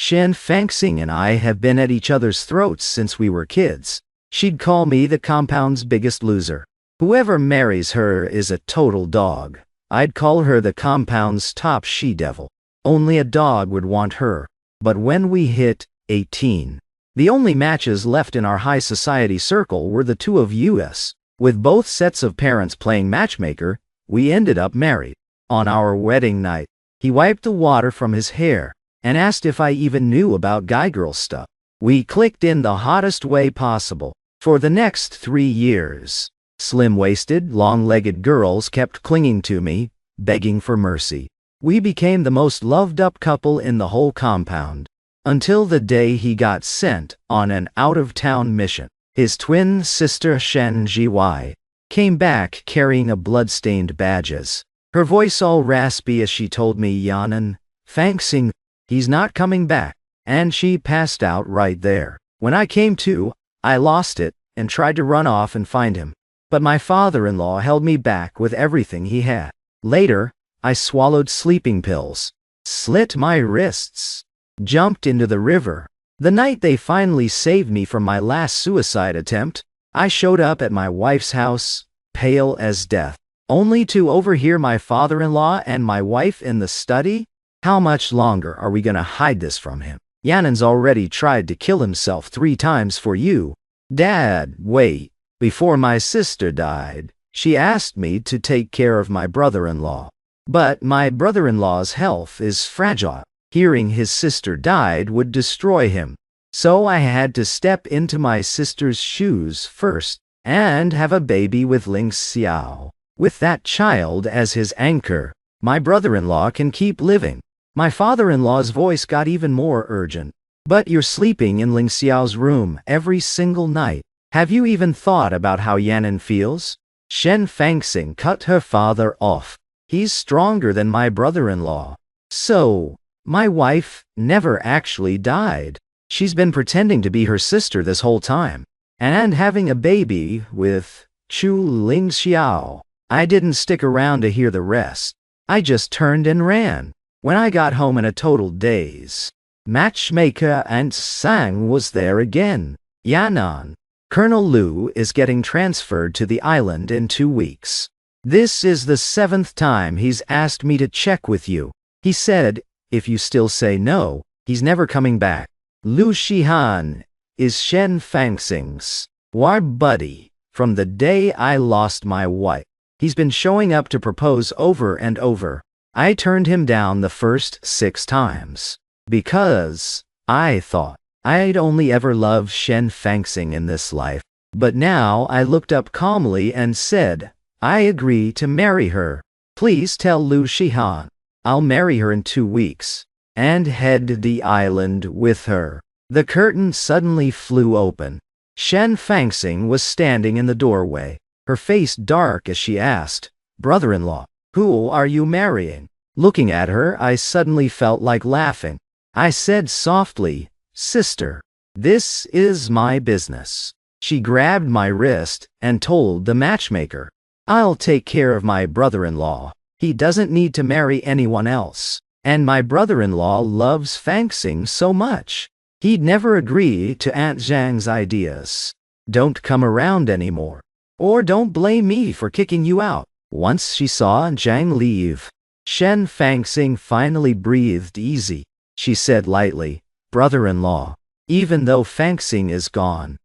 Shen Fangxing and I have been at each other's throats since we were kids. She'd call me the compound's biggest loser. Whoever marries her is a total dog. I'd call her the compound's top she-devil. Only a dog would want her. But when we hit 18, the only matches left in our high society circle were the two of us. With both sets of parents playing matchmaker, we ended up married. On our wedding night, he wiped the water from his hair and asked if I even knew about guy-girl stuff. We clicked in the hottest way possible. For the next 3 years, slim-waisted, long-legged girls kept clinging to me, begging for mercy. We became the most loved-up couple in the whole compound, until the day he got sent on an out-of-town mission. His twin sister Shen Jiwai came back carrying a blood-stained badges. Her voice all raspy as she told me, Yanan Fangxing, he's not coming back, and she passed out right there. When I came to, I lost it and tried to run off and find him. But my father-in-law held me back with everything he had. Later, I swallowed sleeping pills, slit my wrists, jumped into the river. The night they finally saved me from my last suicide attempt, I showed up at my wife's house, pale as death, only to overhear my father-in-law and my wife in the study. How much longer are we gonna hide this from him? Yanan's already tried to kill himself 3 times for you. Dad, wait. Before my sister died, she asked me to take care of my brother-in-law. But my brother-in-law's health is fragile. Hearing his sister died would destroy him. So I had to step into my sister's shoes first and have a baby with Ling Xiao. With that child as his anchor, my brother-in-law can keep living. My father-in-law's voice got even more urgent. But you're sleeping in Ling Xiao's room every single night. Have you even thought about how Yanan feels? Shen Fangxing cut her father off. He's stronger than my brother-in-law. So, my wife never actually died. She's been pretending to be her sister this whole time. And having a baby with Chu Ling Xiao. I didn't stick around to hear the rest. I just turned and ran. When I got home in a total daze, matchmaker Aunt Sang was there again. Yanan, Colonel Lu is getting transferred to the island in 2 weeks. This is the 7th time he's asked me to check with you. He said, if you still say no, he's never coming back. Lu Shihan is Shen Fangxing's war buddy from the day I lost my wife. He's been showing up to propose over and over. I turned him down the first 6 times because I thought I'd only ever love Shen Fangxing in this life. But now I looked up calmly and said, I agree to marry her. Please tell Lu Shihan I'll marry her in 2 weeks and head to the island with her. The curtain suddenly flew open. Shen Fangxing was standing in the doorway, her face dark as she asked, brother-in-law, who are you marrying? Looking at her, I suddenly felt like laughing. I said softly, sister, this is my business. She grabbed my wrist and told the matchmaker, I'll take care of my brother-in-law. He doesn't need to marry anyone else. And my brother-in-law loves Fangxing so much. He'd never agree to Aunt Zhang's ideas. Don't come around anymore. Or don't blame me for kicking you out. Once she saw Zhang leave, Shen Fangxing finally breathed easy. She said lightly, brother-in-law, even though Fangxing is gone,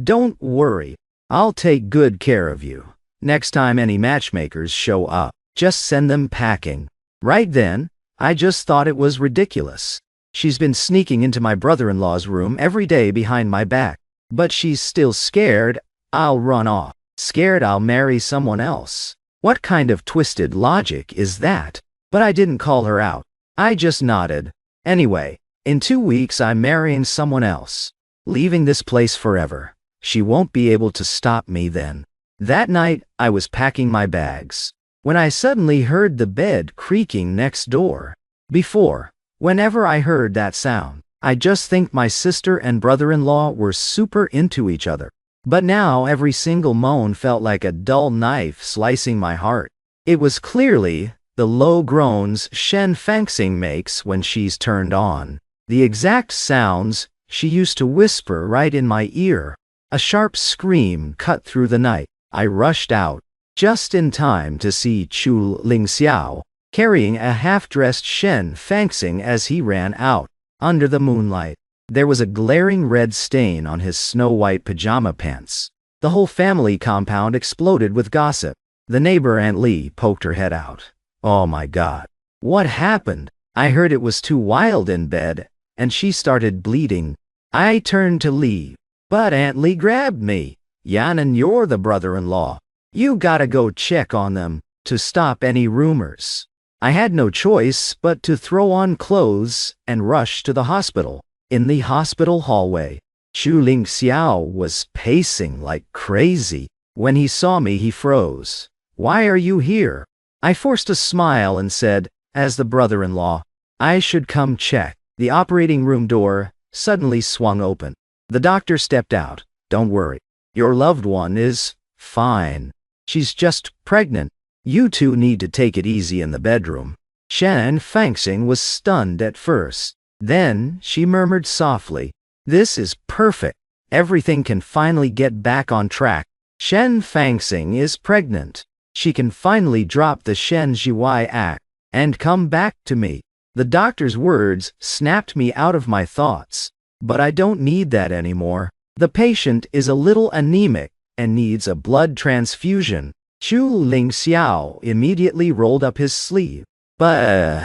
don't worry. I'll take good care of you. Next time any matchmakers show up, just send them packing. Right then, I just thought it was ridiculous. She's been sneaking into my brother-in-law's room every day behind my back. But she's still scared I'll run off. Scared I'll marry someone else. What kind of twisted logic is that? But I didn't call her out. I just nodded. Anyway, in 2 weeks I'm marrying someone else. Leaving this place forever. She won't be able to stop me then. That night, I was packing my bags when I suddenly heard the bed creaking next door. Before, whenever I heard that sound, I just think my sister and brother-in-law were super into each other. But now every single moan felt like a dull knife slicing my heart. It was clearly the low groans Shen Fangxing makes when she's turned on. The exact sounds she used to whisper right in my ear. A sharp scream cut through the night. I rushed out, just in time to see Chu Lingxiao carrying a half-dressed Shen Fangxing as he ran out. Under the moonlight, there was a glaring red stain on his snow-white pajama pants. The whole family compound exploded with gossip. The neighbor Aunt Lee poked her head out. "Oh my God. What happened? I heard it was too wild in bed, and she started bleeding." I turned to leave, but Aunt Lee grabbed me. "Yanan, you're the brother-in-law. You gotta go check on them, to stop any rumors." I had no choice but to throw on clothes and rush to the hospital. In the hospital hallway, Chu Lingxiao was pacing like crazy. When he saw me, he froze. "Why are you here?" I forced a smile and said, as the brother-in-law, "I should come check." The operating room door suddenly swung open. The doctor stepped out. "Don't worry. Your loved one is fine. She's just pregnant. You two need to take it easy in the bedroom." Shen Fangxing was stunned at first. Then she murmured softly, "This is perfect. Everything can finally get back on track. Shen Fangxing is pregnant. She can finally drop the Shen Zhiwai act and come back to me." The doctor's words snapped me out of my thoughts. But I don't need that anymore. The patient is a little anemic and needs a blood transfusion. Chu Lingxiao immediately rolled up his sleeve. But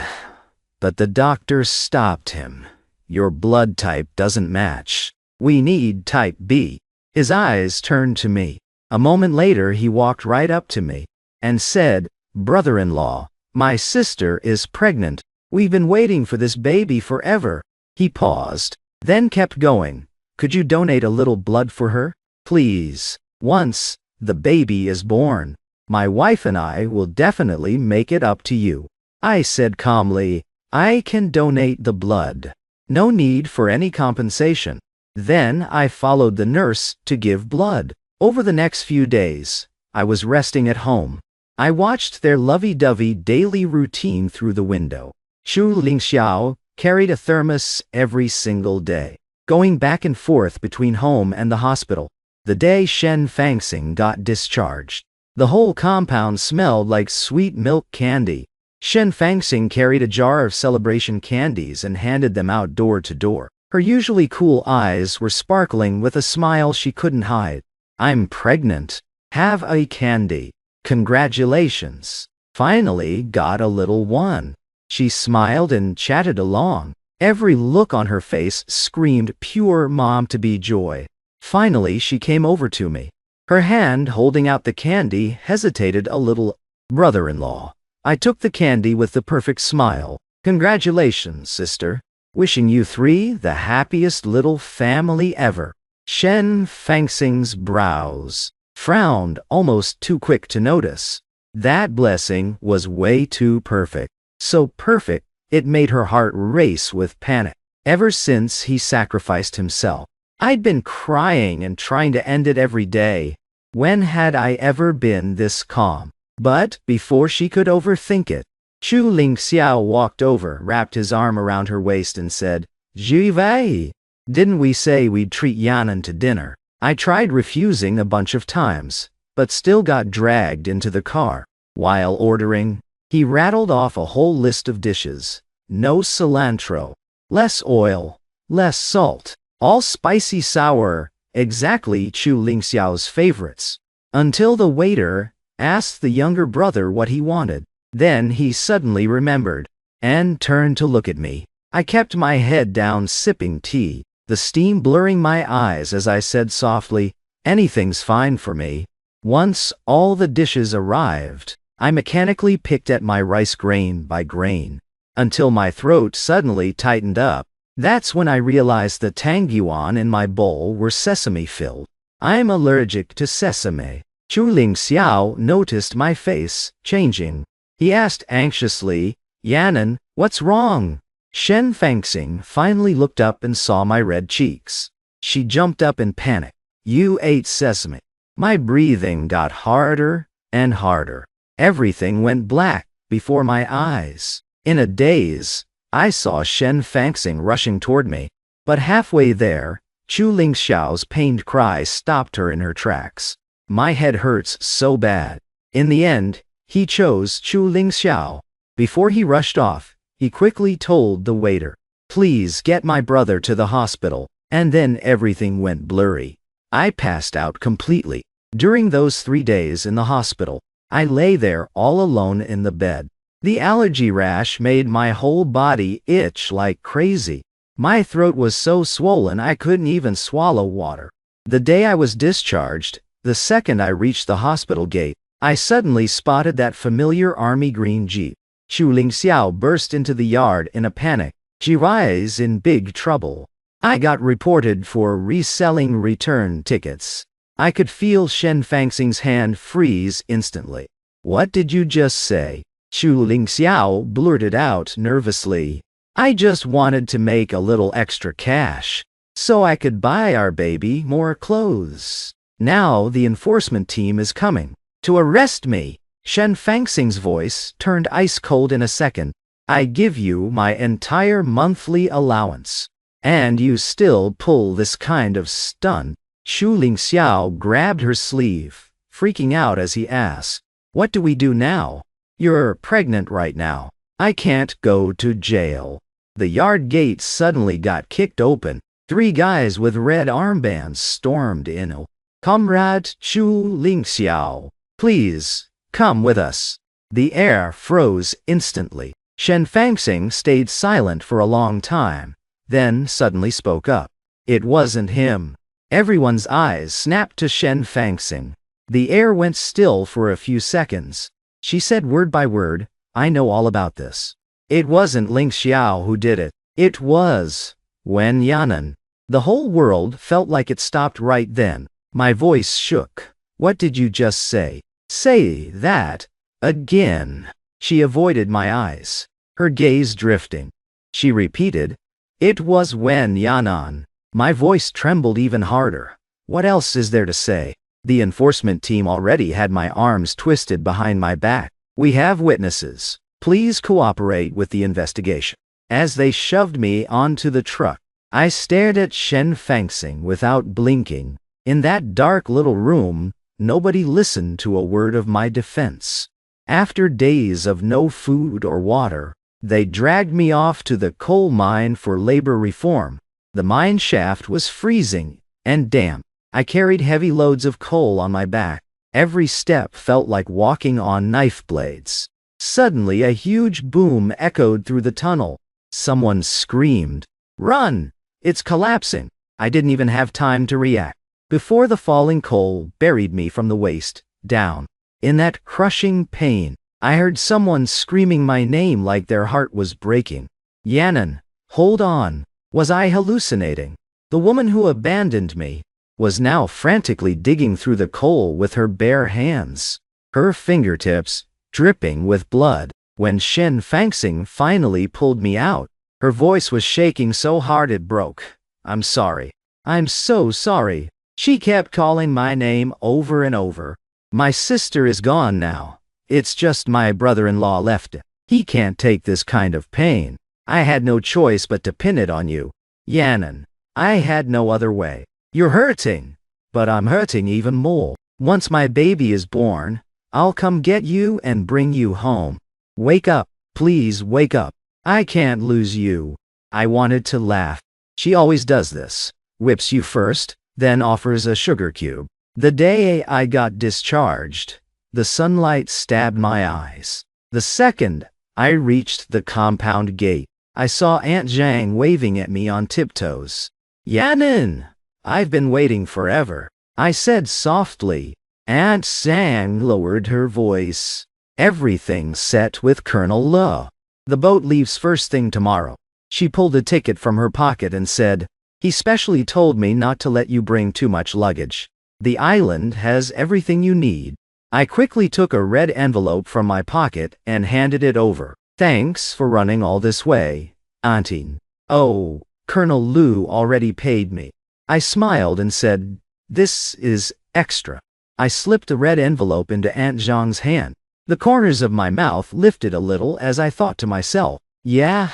the doctor stopped him. "Your blood type doesn't match. We need type B." His eyes turned to me. A moment later, he walked right up to me and said, "Brother-in-law, my sister is pregnant. We've been waiting for this baby forever." He paused, then kept going. "Could you donate a little blood for her? Please. Once the baby is born, my wife and I will definitely make it up to you." I said calmly, "I can donate the blood. No need for any compensation." Then I followed the nurse to give blood. Over the next few days, I was resting at home. I watched their lovey-dovey daily routine through the window. Chu Lingxiao carried a thermos every single day, going back and forth between home and the hospital. The day Shen Fangxing got discharged, the whole compound smelled like sweet milk candy. Shen Fangxing carried a jar of celebration candies and handed them out door to door. Her usually cool eyes were sparkling with a smile she couldn't hide. "I'm pregnant. Have a candy. Congratulations. Finally got a little one." She smiled and chatted along. Every look on her face screamed pure mom-to-be joy. Finally, she came over to me. Her hand holding out the candy hesitated a little. "Brother-in-law." I took the candy with the perfect smile. "Congratulations, sister. Wishing you three the happiest little family ever." Shen Fangxing's brows frowned, almost too quick to notice. That blessing was way too perfect. So perfect, it made her heart race with panic. Ever since he sacrificed himself, I'd been crying and trying to end it every day. When had I ever been this calm? But before she could overthink it, Chu Lingxiao walked over, wrapped his arm around her waist and said, "Zhiwei, didn't we say we'd treat Yanan to dinner?" I tried refusing a bunch of times, but still got dragged into the car. While ordering, he rattled off a whole list of dishes. No cilantro, less oil, less salt, all spicy sour, exactly Chu Lingxiao's favorites. Until the waiter asked the younger brother what he wanted. Then he suddenly remembered and turned to look at me. I kept my head down sipping tea, the steam blurring my eyes as I said softly, "Anything's fine for me." Once all the dishes arrived, I mechanically picked at my rice grain by grain, until my throat suddenly tightened up. That's when I realized the tangyuan in my bowl were sesame-filled. I'm allergic to sesame. Chu Lingxiao noticed my face changing. He asked anxiously, "Yanan, what's wrong?" Shen Fangxing finally looked up and saw my red cheeks. She jumped up in panic. "You ate sesame." My breathing got harder and harder. Everything went black before my eyes. In a daze, I saw Shen Fangxing rushing toward me, but halfway there, Chu Lingxiao's pained cry stopped her in her tracks. My head hurts so bad. In the end, he chose Chu Lingxiao. Before he rushed off, he quickly told the waiter, "Please get my brother to the hospital," and then everything went blurry. I passed out completely. During those 3 days in the hospital, I lay there all alone in the bed. The allergy rash made my whole body itch like crazy. My throat was so swollen I couldn't even swallow water. The day I was discharged, the second I reached the hospital gate, I suddenly spotted that familiar army green jeep. Chu Lingxiao burst into the yard in a panic. She was in big trouble. I got reported for reselling return tickets. I could feel Shen Fangxing's hand freeze instantly. "What did you just say?" Chu Lingxiao blurted out nervously. "I just wanted to make a little extra cash, so I could buy our baby more clothes. Now the enforcement team is coming to arrest me." Shen Fangxing's voice turned ice cold in a second. "I give you my entire monthly allowance, and you still pull this kind of stunt?" Chu Lingxiao grabbed her sleeve, freaking out as he asked, "What do we do now? You're pregnant right now. I can't go to jail." The yard gate suddenly got kicked open. 3 guys with red armbands stormed in. "Comrade Chu Lingxiao, please, come with us." The air froze instantly. Shen Fangxing stayed silent for a long time, then suddenly spoke up. It wasn't him. Everyone's eyes snapped to Shen Fangxing. The air went still for a few seconds. She said word by word, "I know all about this. It wasn't Lingxiao who did it. It was Wen Yanan." The whole world felt like it stopped right then. My voice shook. "What did you just say? Say that again." She avoided my eyes, her gaze drifting. She repeated, "It was Wen Yanan." My voice trembled even harder. What else is there to say? The enforcement team already had my arms twisted behind my back. "We have witnesses. Please cooperate with the investigation." As they shoved me onto the truck, I stared at Shen Fangxing without blinking. In that dark little room, nobody listened to a word of my defense. After days of no food or water, they dragged me off to the coal mine for labor reform. The mine shaft was freezing and damp. I carried heavy loads of coal on my back. Every step felt like walking on knife blades. Suddenly, a huge boom echoed through the tunnel. Someone screamed, "Run! It's collapsing!" I didn't even have time to react before the falling coal buried me from the waist down. In that crushing pain, I heard someone screaming my name like their heart was breaking. "Yanan, hold on." Was I hallucinating? The woman who abandoned me was now frantically digging through the coal with her bare hands, her fingertips dripping with blood. When Shen Fangxing finally pulled me out, her voice was shaking so hard it broke. "I'm sorry. I'm so sorry." She kept calling my name over and over. "My sister is gone now. It's just my brother-in-law left. He can't take this kind of pain. I had no choice but to pin it on you. Yanan, I had no other way. You're hurting, but I'm hurting even more. Once my baby is born, I'll come get you and bring you home. Wake up, please wake up. I can't lose you." I wanted to laugh. She always does this. Whips you first, then offers a sugar cube. The day I got discharged, the sunlight stabbed my eyes. The second I reached the compound gate, I saw Aunt Zhang waving at me on tiptoes. "Yanan, I've been waiting forever," I said softly. Aunt Zhang lowered her voice. "Everything's set with Colonel Le. The boat leaves first thing tomorrow." She pulled a ticket from her pocket and said, "He specially told me not to let you bring too much luggage. The island has everything you need." I quickly took a red envelope from my pocket and handed it over. "Thanks for running all this way, Auntie." "Oh, Colonel Lu already paid me." I smiled and said, "This is extra." I slipped the red envelope into Aunt Zhang's hand. The corners of my mouth lifted a little as I thought to myself, "Yeah,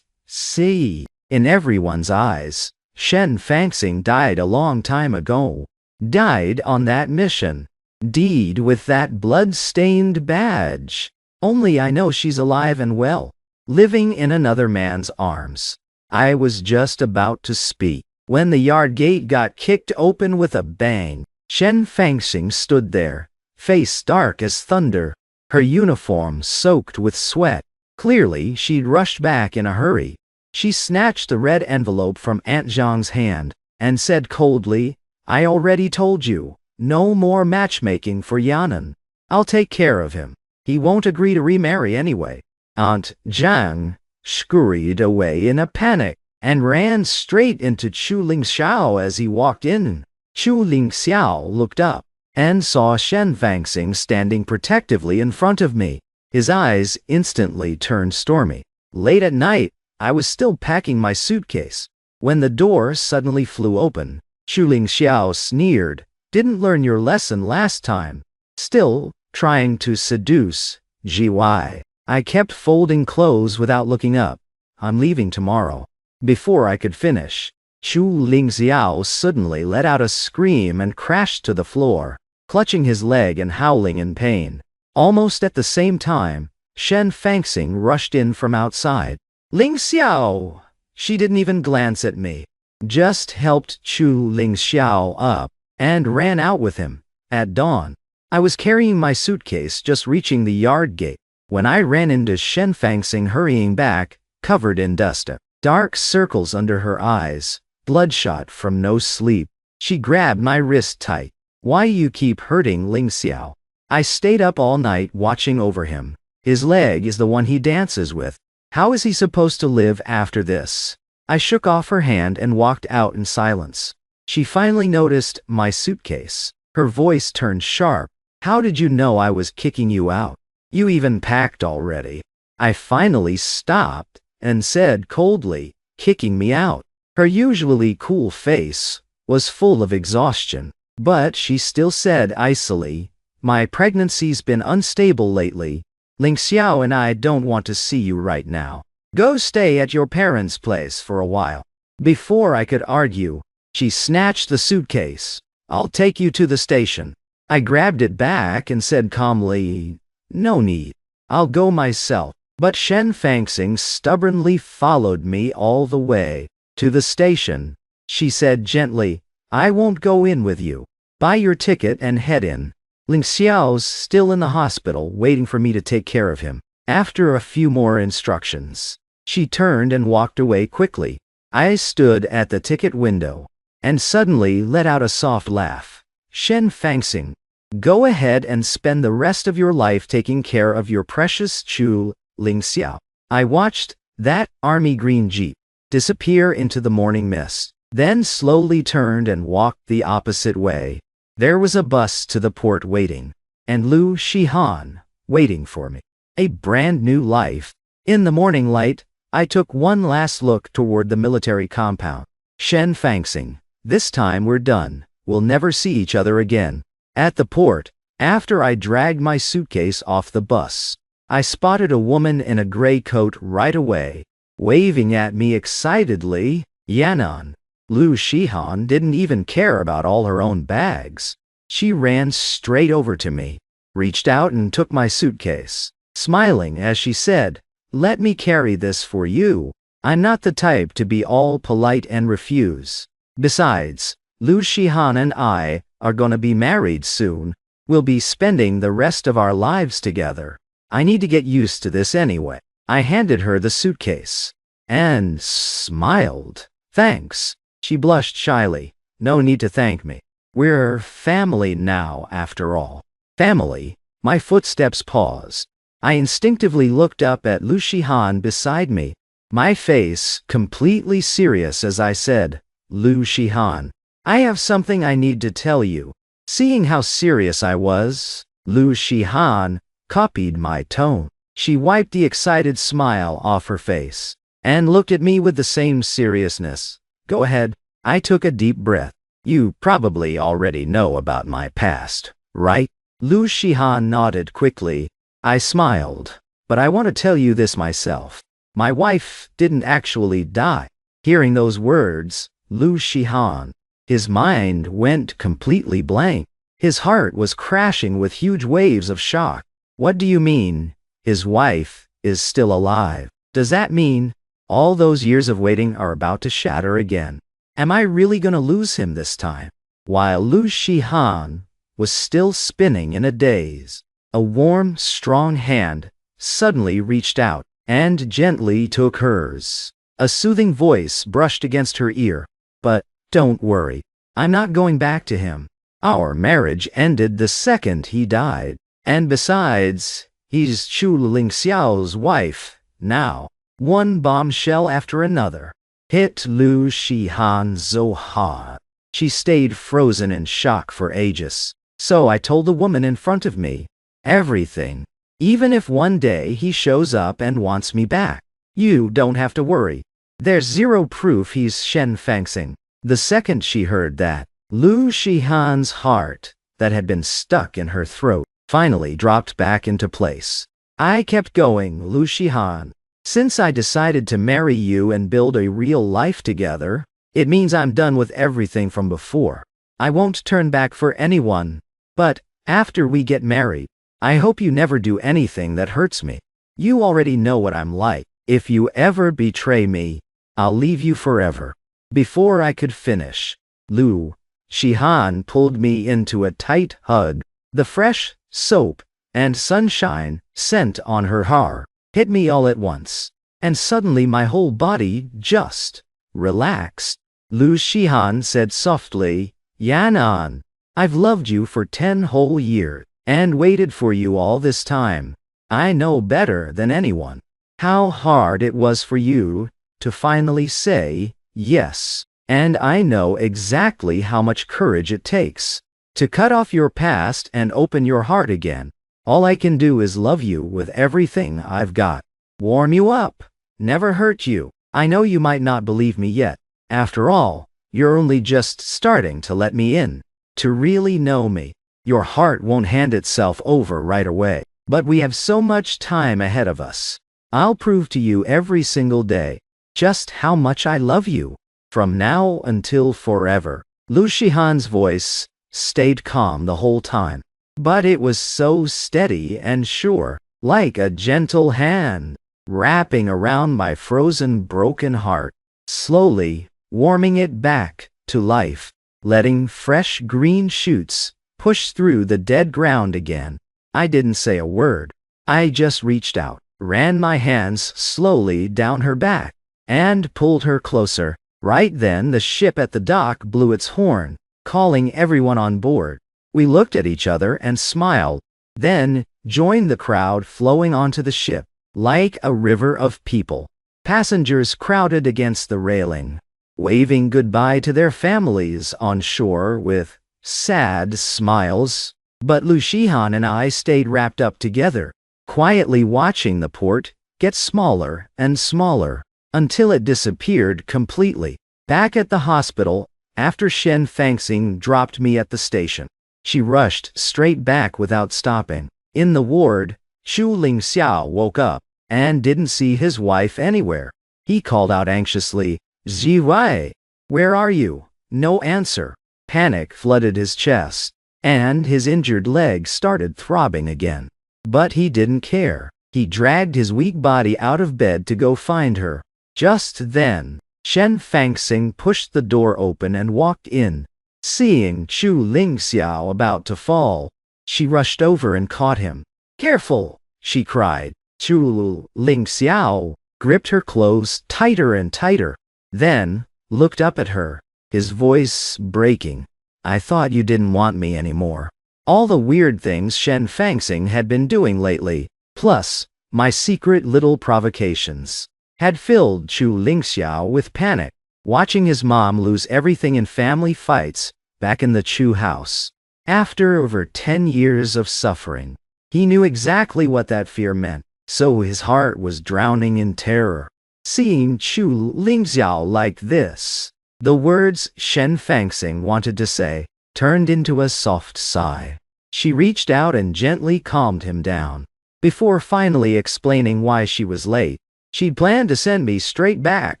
See, in everyone's eyes, Shen Fangxing died a long time ago. Died on that mission. Deed with that blood-stained badge. Only I know she's alive and well, living in another man's arms. I was just about to speak when the yard gate got kicked open with a bang. Shen Fangxing stood there, face dark as thunder, her uniform soaked with sweat. Clearly, she'd rushed back in a hurry. She snatched the red envelope from Aunt Zhang's hand and said coldly, "I already told you, no more matchmaking for Yanan. I'll take care of him. He won't agree to remarry anyway." Aunt Zhang scurried away in a panic and ran straight into Chu Lingxiao as he walked in. Chu Lingxiao looked up and saw Shen Fangxing standing protectively in front of me. His eyes instantly turned stormy. Late at night, I was still packing my suitcase when the door suddenly flew open. Chu Lingxiao sneered, "Didn't learn your lesson last time." Still trying to seduce GY, I kept folding clothes without looking up. "I'm leaving tomorrow." Before I could finish, Chu Lingxiao suddenly let out a scream and crashed to the floor, clutching his leg and howling in pain. Almost at the same time, Shen Fangxing rushed in from outside. "Lingxiao!" She didn't even glance at me, just helped Chu Lingxiao up and ran out with him. At dawn, I was carrying my suitcase, just reaching the yard gate, when I ran into Shen Fangxing hurrying back, covered in dust. Dark circles under her eyes, bloodshot from no sleep. She grabbed my wrist tight. "Why you keep hurting Lingxiao?" "I stayed up all night watching over him. His leg is the one he dances with. How is he supposed to live after this?" I shook off her hand and walked out in silence. She finally noticed my suitcase. Her voice turned sharp. "How did you know I was kicking you out? You even packed already." I finally stopped and said coldly, "Kicking me out?" Her usually cool face was full of exhaustion, but she still said icily, "My pregnancy's been unstable lately. Lingxiao and I don't want to see you right now. Go stay at your parents' place for a while." Before I could argue, she snatched the suitcase. "I'll take you to the station." I grabbed it back and said calmly, "No need. I'll go myself." But Shen Fangxing stubbornly followed me all the way to the station. She said gently, "I won't go in with you. Buy your ticket and head in. Lingxiao's still in the hospital waiting for me to take care of him." After a few more instructions, she turned and walked away quickly. I stood at the ticket window and suddenly let out a soft laugh. "Shen Fangxing, go ahead and spend the rest of your life taking care of your precious Chu Lingxiao." I watched that army green jeep disappear into the morning mist, then slowly turned and walked the opposite way. There was a bus to the port waiting, and Lu Shihan waiting for me. A brand new life. In the morning light, I took one last look toward the military compound. "Shen Fangxing, this time we're done. We'll never see each other again." At the port, after I dragged my suitcase off the bus, I spotted a woman in a gray coat right away, waving at me excitedly. Yanan. Lu Shihan didn't even care about all her own bags. She ran straight over to me, reached out and took my suitcase, smiling as she said, "Let me carry this for you. I'm not the type to be all polite and refuse. Besides, Lu Shihan and I are gonna be married soon. We'll be spending the rest of our lives together. I need to get used to this anyway." I handed her the suitcase and smiled. "Thanks." She blushed shyly. "No need to thank me. We're family now, after all." Family? My footsteps paused. I instinctively looked up at Lu Shihan beside me, my face completely serious as I said, "Lu Shihan, I have something I need to tell you." Seeing how serious I was, Lu Shihan copied my tone. She wiped the excited smile off her face and looked at me with the same seriousness. "Go ahead." I took a deep breath. "You probably already know about my past, right?" Lu Shihan nodded quickly. I smiled. "But I want to tell you this myself. My wife didn't actually die. Hearing those words, Lu Shihan, his mind went completely blank. His heart was crashing with huge waves of shock. What do you mean, his wife is still alive? Does that mean all those years of waiting are about to shatter again? Am I really gonna lose him this time? While Lu Shihan was still spinning in a daze, a warm, strong hand suddenly reached out and gently took hers. A soothing voice brushed against her ear. But don't worry, I'm not going back to him. Our marriage ended the second he died. And besides, he's Chu Lingxiao's wife now. One bombshell after another hit Lu Shihan so hard. She stayed frozen in shock for ages. So I told the woman in front of me everything. Even if one day he shows up and wants me back, you don't have to worry. There's zero proof he's Shen Fangxing. The second she heard that, Lu Shihan's heart, that had been stuck in her throat, finally dropped back into place. I kept going, Lu Shihan. Since I decided to marry you and build a real life together, it means I'm done with everything from before. I won't turn back for anyone. But after we get married, I hope you never do anything that hurts me. You already know what I'm like. If you ever betray me, I'll leave you forever. Before I could finish, Lu Shihan pulled me into a tight hug. The fresh soap and sunshine scent on her hair hit me all at once, and suddenly my whole body just relaxed. Lu Shihan said softly, Yanan, I've loved you for 10 whole years, and waited for you all this time. I know better than anyone how hard it was for you to finally say yes, and I know exactly how much courage it takes to cut off your past and open your heart again. All I can do is love you with everything I've got. Warm you up, never hurt you. I know you might not believe me yet. After all, you're only just starting to let me in. To really know me, your heart won't hand itself over right away. But we have so much time ahead of us. I'll prove to you every single day just how much I love you. From now until forever. Lu Shihan's voice stayed calm the whole time. But it was so steady and sure, like a gentle hand, wrapping around my frozen, broken heart, slowly warming it back to life, letting fresh green shoots push through the dead ground again. I didn't say a word. I just reached out, ran my hands slowly down her back, and pulled her closer. Right then the ship at the dock blew its horn, calling everyone on board. We looked at each other and smiled, then joined the crowd flowing onto the ship, like a river of people. Passengers crowded against the railing, waving goodbye to their families on shore with sad smiles. But Lu Shihan and I stayed wrapped up together, quietly watching the port get smaller and smaller, until it disappeared completely. Back at the hospital, after Shen Fangxing dropped me at the station, she rushed straight back without stopping. In the ward, Chu Lingxiao woke up and didn't see his wife anywhere. He called out anxiously, Ziwei, where are you? No answer. Panic flooded his chest, and his injured leg started throbbing again. But he didn't care. He dragged his weak body out of bed to go find her. Just then, Shen Fangxing pushed the door open and walked in. Seeing Chu Lingxiao about to fall, she rushed over and caught him. Careful, she cried. Chu Lingxiao gripped her clothes tighter and tighter, then looked up at her, his voice breaking. I thought you didn't want me anymore. All the weird things Shen Fangxing had been doing lately, plus my secret little provocations, had filled Chu Lingxiao with panic. Watching his mom lose everything in family fights back in the Chu house. After over 10 years of suffering, he knew exactly what that fear meant, so his heart was drowning in terror. Seeing Chu Lingxiao like this, the words Shen Fangxing wanted to say turned into a soft sigh. She reached out and gently calmed him down, before finally explaining why she was late. She'd planned to send me straight back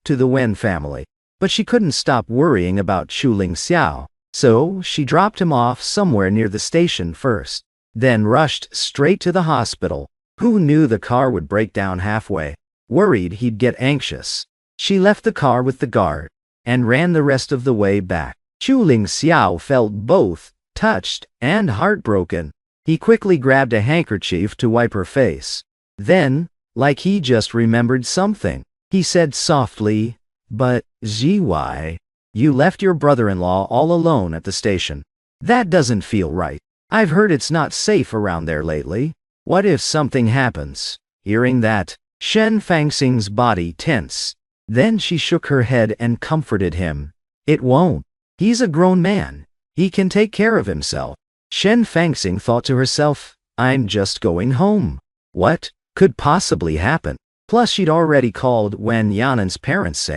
to the Wen family, but she couldn't stop worrying about Chu Xiao, so she dropped him off somewhere near the station first, then rushed straight to the hospital. Who knew the car would break down halfway? Worried he'd get anxious, she left the car with the guard and ran the rest of the way back. Chu Xiao felt both touched and heartbroken. He quickly grabbed a handkerchief to wipe her face. Then, like he just remembered something, he said softly, "But, Zy, you left your brother-in-law all alone at the station. That doesn't feel right. I've heard it's not safe around there lately. What if something happens?" Hearing that, Shen Fangxing's body tensed. Then she shook her head and comforted him. "It won't. He's a grown man. He can take care of himself." Shen Fangxing thought to herself, "I'm just going home. What could possibly happen?" Plus she'd already called Wen Yanan's parents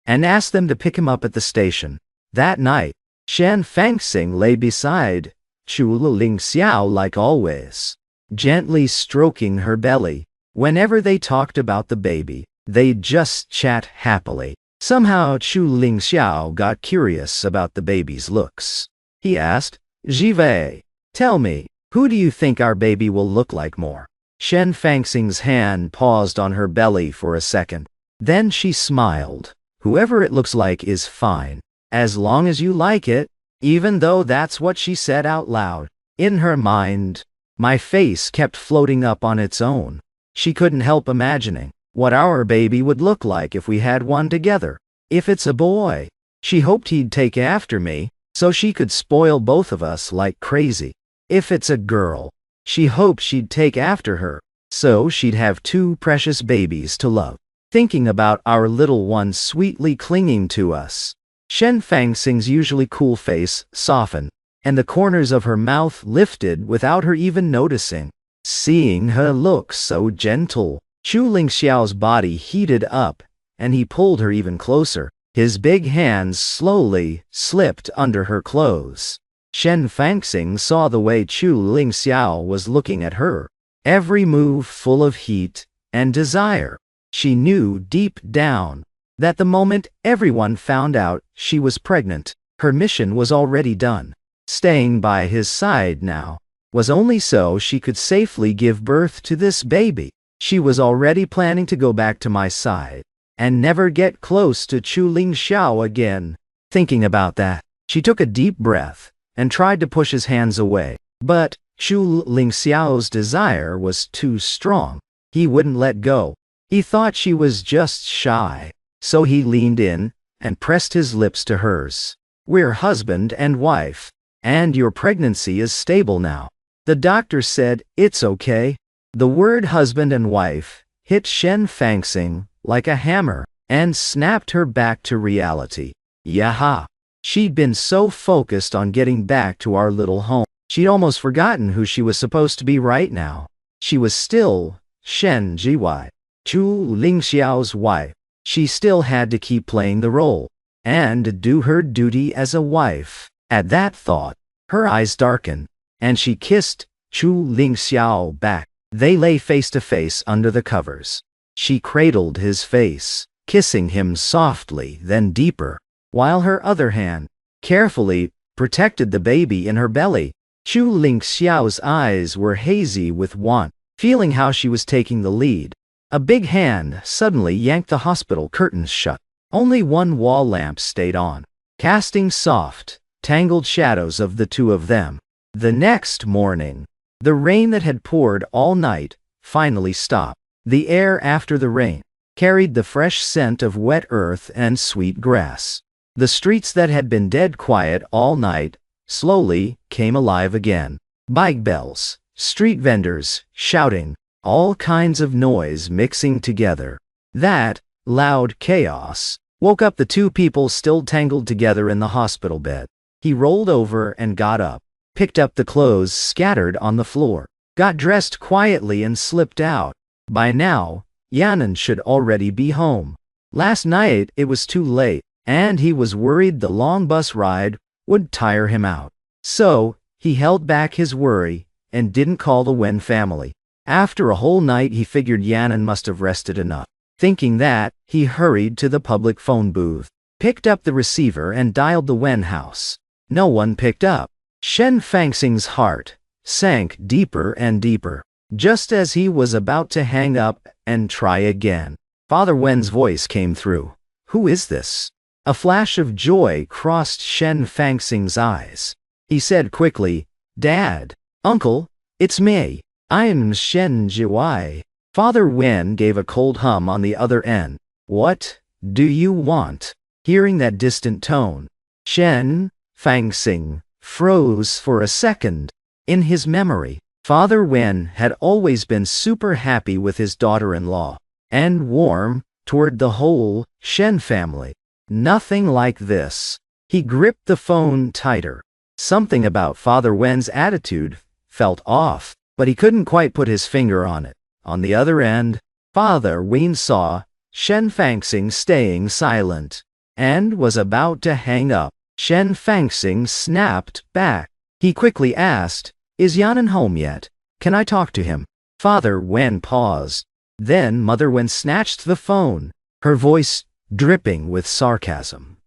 and asked them to pick him up at the station. That night, Shen Fangxing lay beside Chu Xiao like always, gently stroking her belly. Whenever they talked about the baby, they'd just chat happily. Somehow Chu Xiao got curious about the baby's looks. He asked, "Jive, tell me, who do you think our baby will look like more?" Shen Fangxing's hand paused on her belly for a second. Then she smiled. "Whoever it looks like is fine, as long as you like it," even though that's what she said out loud. In her mind, my face kept floating up on its own. She couldn't help imagining what our baby would look like if we had one together. If it's a boy, she hoped he'd take after me, so she could spoil both of us like crazy. If it's a girl, she hoped she'd take after her, so she'd have two precious babies to love. Thinking about our little one sweetly clinging to us, Shen Fangxing's usually cool face softened, and the corners of her mouth lifted without her even noticing. Seeing her look so gentle, Chu Xiao's body heated up, and he pulled her even closer. His big hands slowly slipped under her clothes. Shen Fangxing saw the way Chu Xiao was looking at her, every move full of heat and desire. She knew deep down that the moment everyone found out she was pregnant, her mission was already done. Staying by his side now was only so she could safely give birth to this baby. She was already planning to go back to my side and never get close to Chu Xiao again. Thinking about that, she took a deep breath and tried to push his hands away. But Chu Xiao's desire was too strong. He wouldn't let go. He thought she was just shy, so he leaned in and pressed his lips to hers. "We're husband and wife, and your pregnancy is stable now. The doctor said it's okay." The word husband and wife hit Shen Fangxing like a hammer and snapped her back to reality. Yaha! She'd been so focused on getting back to our little home, she'd almost forgotten who she was supposed to be right now. She was still Shen Jiwai, Chu Xiao's wife. She still had to keep playing the role and do her duty as a wife. At that thought, her eyes darkened, and she kissed Chu Xiao back. They lay face to face under the covers. She cradled his face, kissing him softly, then deeper, while her other hand carefully protected the baby in her belly. Chu Xiao's eyes were hazy with want, feeling how she was taking the lead. A big hand suddenly yanked the hospital curtains shut. Only one wall lamp stayed on, casting soft, tangled shadows of the two of them. The next morning, the rain that had poured all night finally stopped. The air after the rain carried the fresh scent of wet earth and sweet grass. The streets that had been dead quiet all night slowly came alive again. Bike bells, street vendors shouting, all kinds of noise mixing together. That loud chaos woke up the two people still tangled together in the hospital bed. He rolled over and got up, picked up the clothes scattered on the floor, got dressed quietly and slipped out. By now, Yanan should already be home. Last night it was too late, and he was worried the long bus ride would tire him out. So, he held back his worry and didn't call the Wen family. After a whole night he figured Yanan must have rested enough. Thinking that, he hurried to the public phone booth, picked up the receiver and dialed the Wen house. No one picked up. Shen Fangxing's heart sank deeper and deeper. Just as he was about to hang up and try again, Father Wen's voice came through. "Who is this?" A flash of joy crossed Shen Fangxing's eyes. He said quickly, "Dad, Uncle, it's me. I'm Shen Jiwai." Father Wen gave a cold hum on the other end. "What do you want?" Hearing that distant tone, Shen Fangxing froze for a second. In his memory, Father Wen had always been super happy with his daughter-in-law, and warm toward the whole Shen family. Nothing like this. He gripped the phone tighter. Something about Father Wen's attitude felt off, but he couldn't quite put his finger on it. On the other end, Father Wen saw Shen Fangxing staying silent, and was about to hang up. Shen Fangxing snapped back. He quickly asked, "Is Yanan home yet? Can I talk to him?" Father Wen paused. Then Mother Wen snatched the phone, her voice dripping with sarcasm.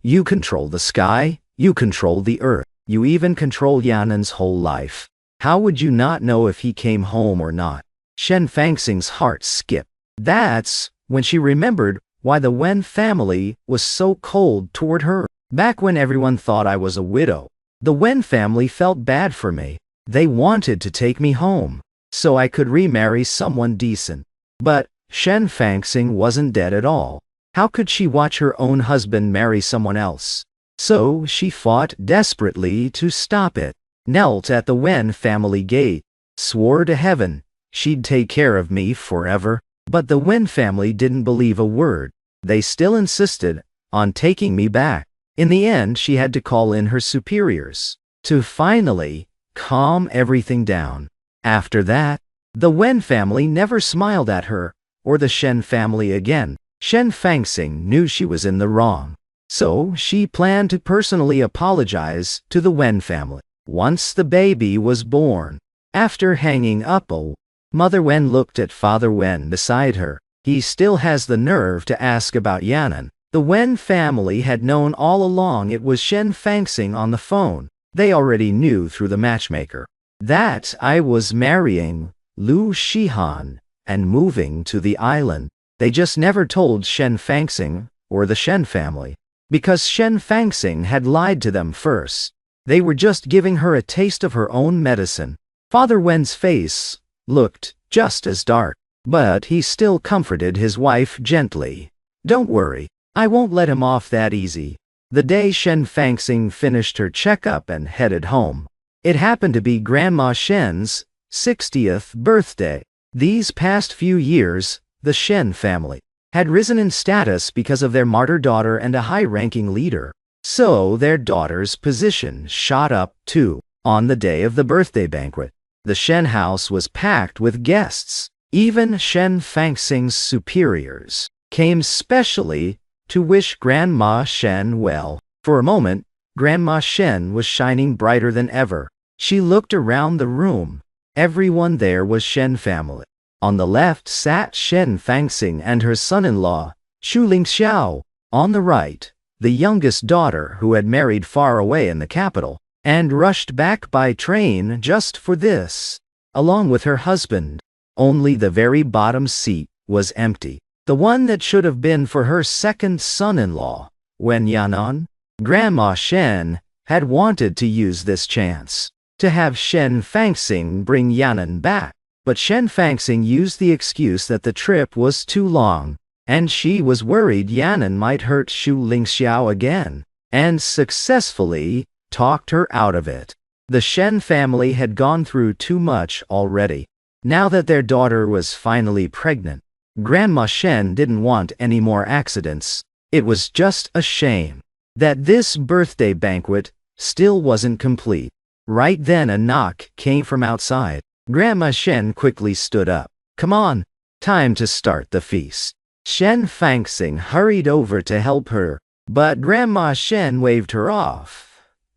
"You control the sky, you control the earth, you even control Yanan's whole life. How would you not know if he came home or not?" Shen Fangxing's heart skipped. That's when she remembered why the Wen family was so cold toward her. Back when everyone thought I was a widow, the Wen family felt bad for me. They wanted to take me home, so I could remarry someone decent. But Shen Fangxing wasn't dead at all. How could she watch her own husband marry someone else? So she fought desperately to stop it, knelt at the Wen family gate, swore to heaven she'd take care of me forever. But the Wen family didn't believe a word. They still insisted on taking me back. In the end, she had to call in her superiors to finally calm everything down. After that, the Wen family never smiled at her or the Shen family again. Shen Fangxing knew she was in the wrong, so she planned to personally apologize to the Wen family once the baby was born. After hanging up, Mother Wen looked at Father Wen beside her. He still has the nerve to ask about Yanan. The Wen family had known all along it was Shen Fangxing on the phone. They already knew through the matchmaker that I was marrying Lu Shihan and moving to the island. They just never told Shen Fangxing or the Shen family, because Shen Fangxing had lied to them first. They were just giving her a taste of her own medicine. Father Wen's face looked just as dark, but he still comforted his wife gently. "Don't worry, I won't let him off that easy." The day Shen Fangxing finished her checkup and headed home, it happened to be Grandma Shen's 60th birthday. These past few years, the Shen family had risen in status because of their martyr daughter and a high-ranking leader. So their daughter's position shot up too. On the day of the birthday banquet, the Shen house was packed with guests. Even Shen Fangxing's superiors came specially to wish Grandma Shen well. For a moment, Grandma Shen was shining brighter than ever. She looked around the room. Everyone there was Shen family. On the left sat Shen Fangxing and her son-in-law, Shu Lingxiao. On the right, the youngest daughter who had married far away in the capital and rushed back by train just for this, along with her husband. Only the very bottom seat was empty, the one that should have been for her second son-in-law, Wen Yanan. Grandma Shen had wanted to use this chance to have Shen Fangxing bring Yanan back, but Shen Fangxing used the excuse that the trip was too long, and she was worried Yanan might hurt Shu Lingxiao again, and successfully talked her out of it. The Shen family had gone through too much already. Now that their daughter was finally pregnant, Grandma Shen didn't want any more accidents. It was just a shame that this birthday banquet still wasn't complete. Right then a knock came from outside. Grandma Shen quickly stood up. "Come on, time to start the feast." Shen Fangxing hurried over to help her, but Grandma Shen waved her off.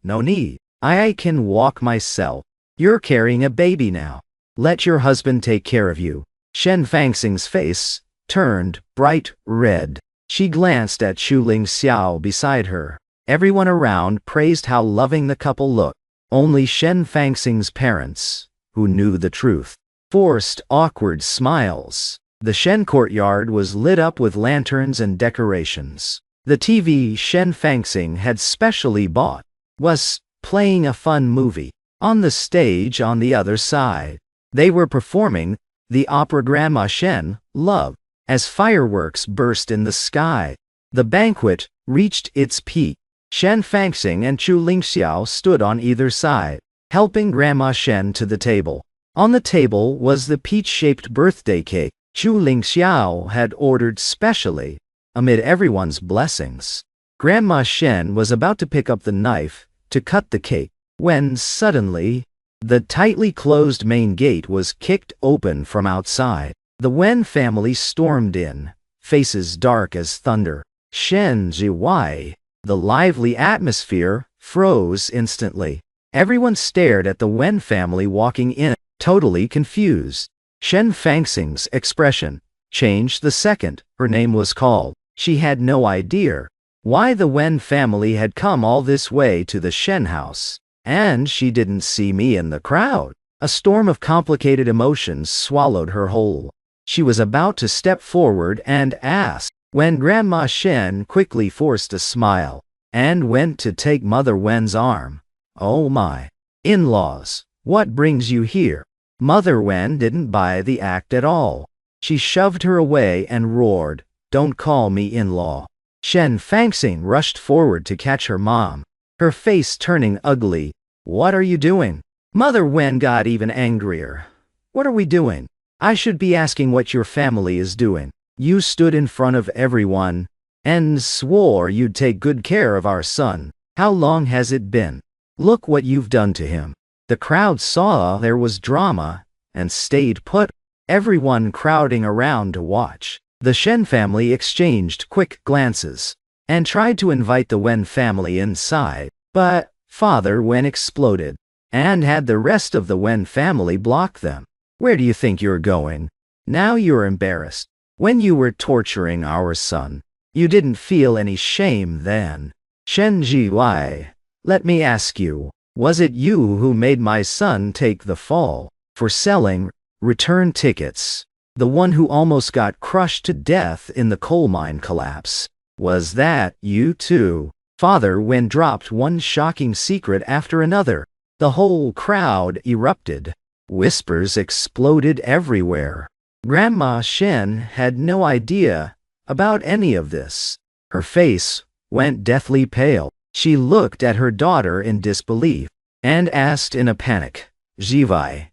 "No need. I can walk myself. You're carrying a baby now. Let your husband take care of you." Shen Fangxing's face turned bright red. She glanced at Chu Ling Xiao beside her. Everyone around praised how loving the couple looked. Only Shen Fangxing's parents, who knew the truth, forced awkward smiles. The Shen courtyard was lit up with lanterns and decorations. The TV Shen Fangxing had specially bought was playing a fun movie. On the stage on the other side, they were performing the opera Grandma Shen, Love, as fireworks burst in the sky. The banquet reached its peak. Shen Fangxing and Chu Lingxiao stood on either side, helping Grandma Shen to the table. On the table was the peach-shaped birthday cake Chu Lingxiao had ordered specially, amid everyone's blessings. Grandma Shen was about to pick up the knife to cut the cake, when suddenly, the tightly closed main gate was kicked open from outside. The Wen family stormed in, faces dark as thunder. Shen Zhiwei. The lively atmosphere froze instantly. Everyone stared at the Wen family walking in, totally confused. Shen Fangxing's expression changed the second her name was called. She had no idea why the Wen family had come all this way to the Shen house. And she didn't see me in the crowd. A storm of complicated emotions swallowed her whole. She was about to step forward and ask, when Grandma Shen quickly forced a smile and went to take Mother Wen's arm. "Oh my. In-laws, what brings you here?" Mother Wen didn't buy the act at all. She shoved her away and roared, "Don't call me in-law." Shen Fangxing rushed forward to catch her mom, her face turning ugly. "What are you doing?" Mother Wen got even angrier. "What are we doing? I should be asking what your family is doing. You stood in front of everyone and swore you'd take good care of our son. How long has it been? Look what you've done to him." The crowd saw there was drama and stayed put, everyone crowding around to watch. The Shen family exchanged quick glances and tried to invite the Wen family inside, but Father Wen exploded and had the rest of the Wen family block them. "Where do you think you're going? Now you're embarrassed. When you were torturing our son, you didn't feel any shame then. Shen Zhiwei, let me ask you, was it you who made my son take the fall for selling return tickets? The one who almost got crushed to death in the coal mine collapse. Was that you too?" Father Wen dropped one shocking secret after another. The whole crowd erupted. Whispers exploded everywhere. Grandma Shen had no idea about any of this. Her face went deathly pale. She looked at her daughter in disbelief and asked in a panic, "Zhiwei,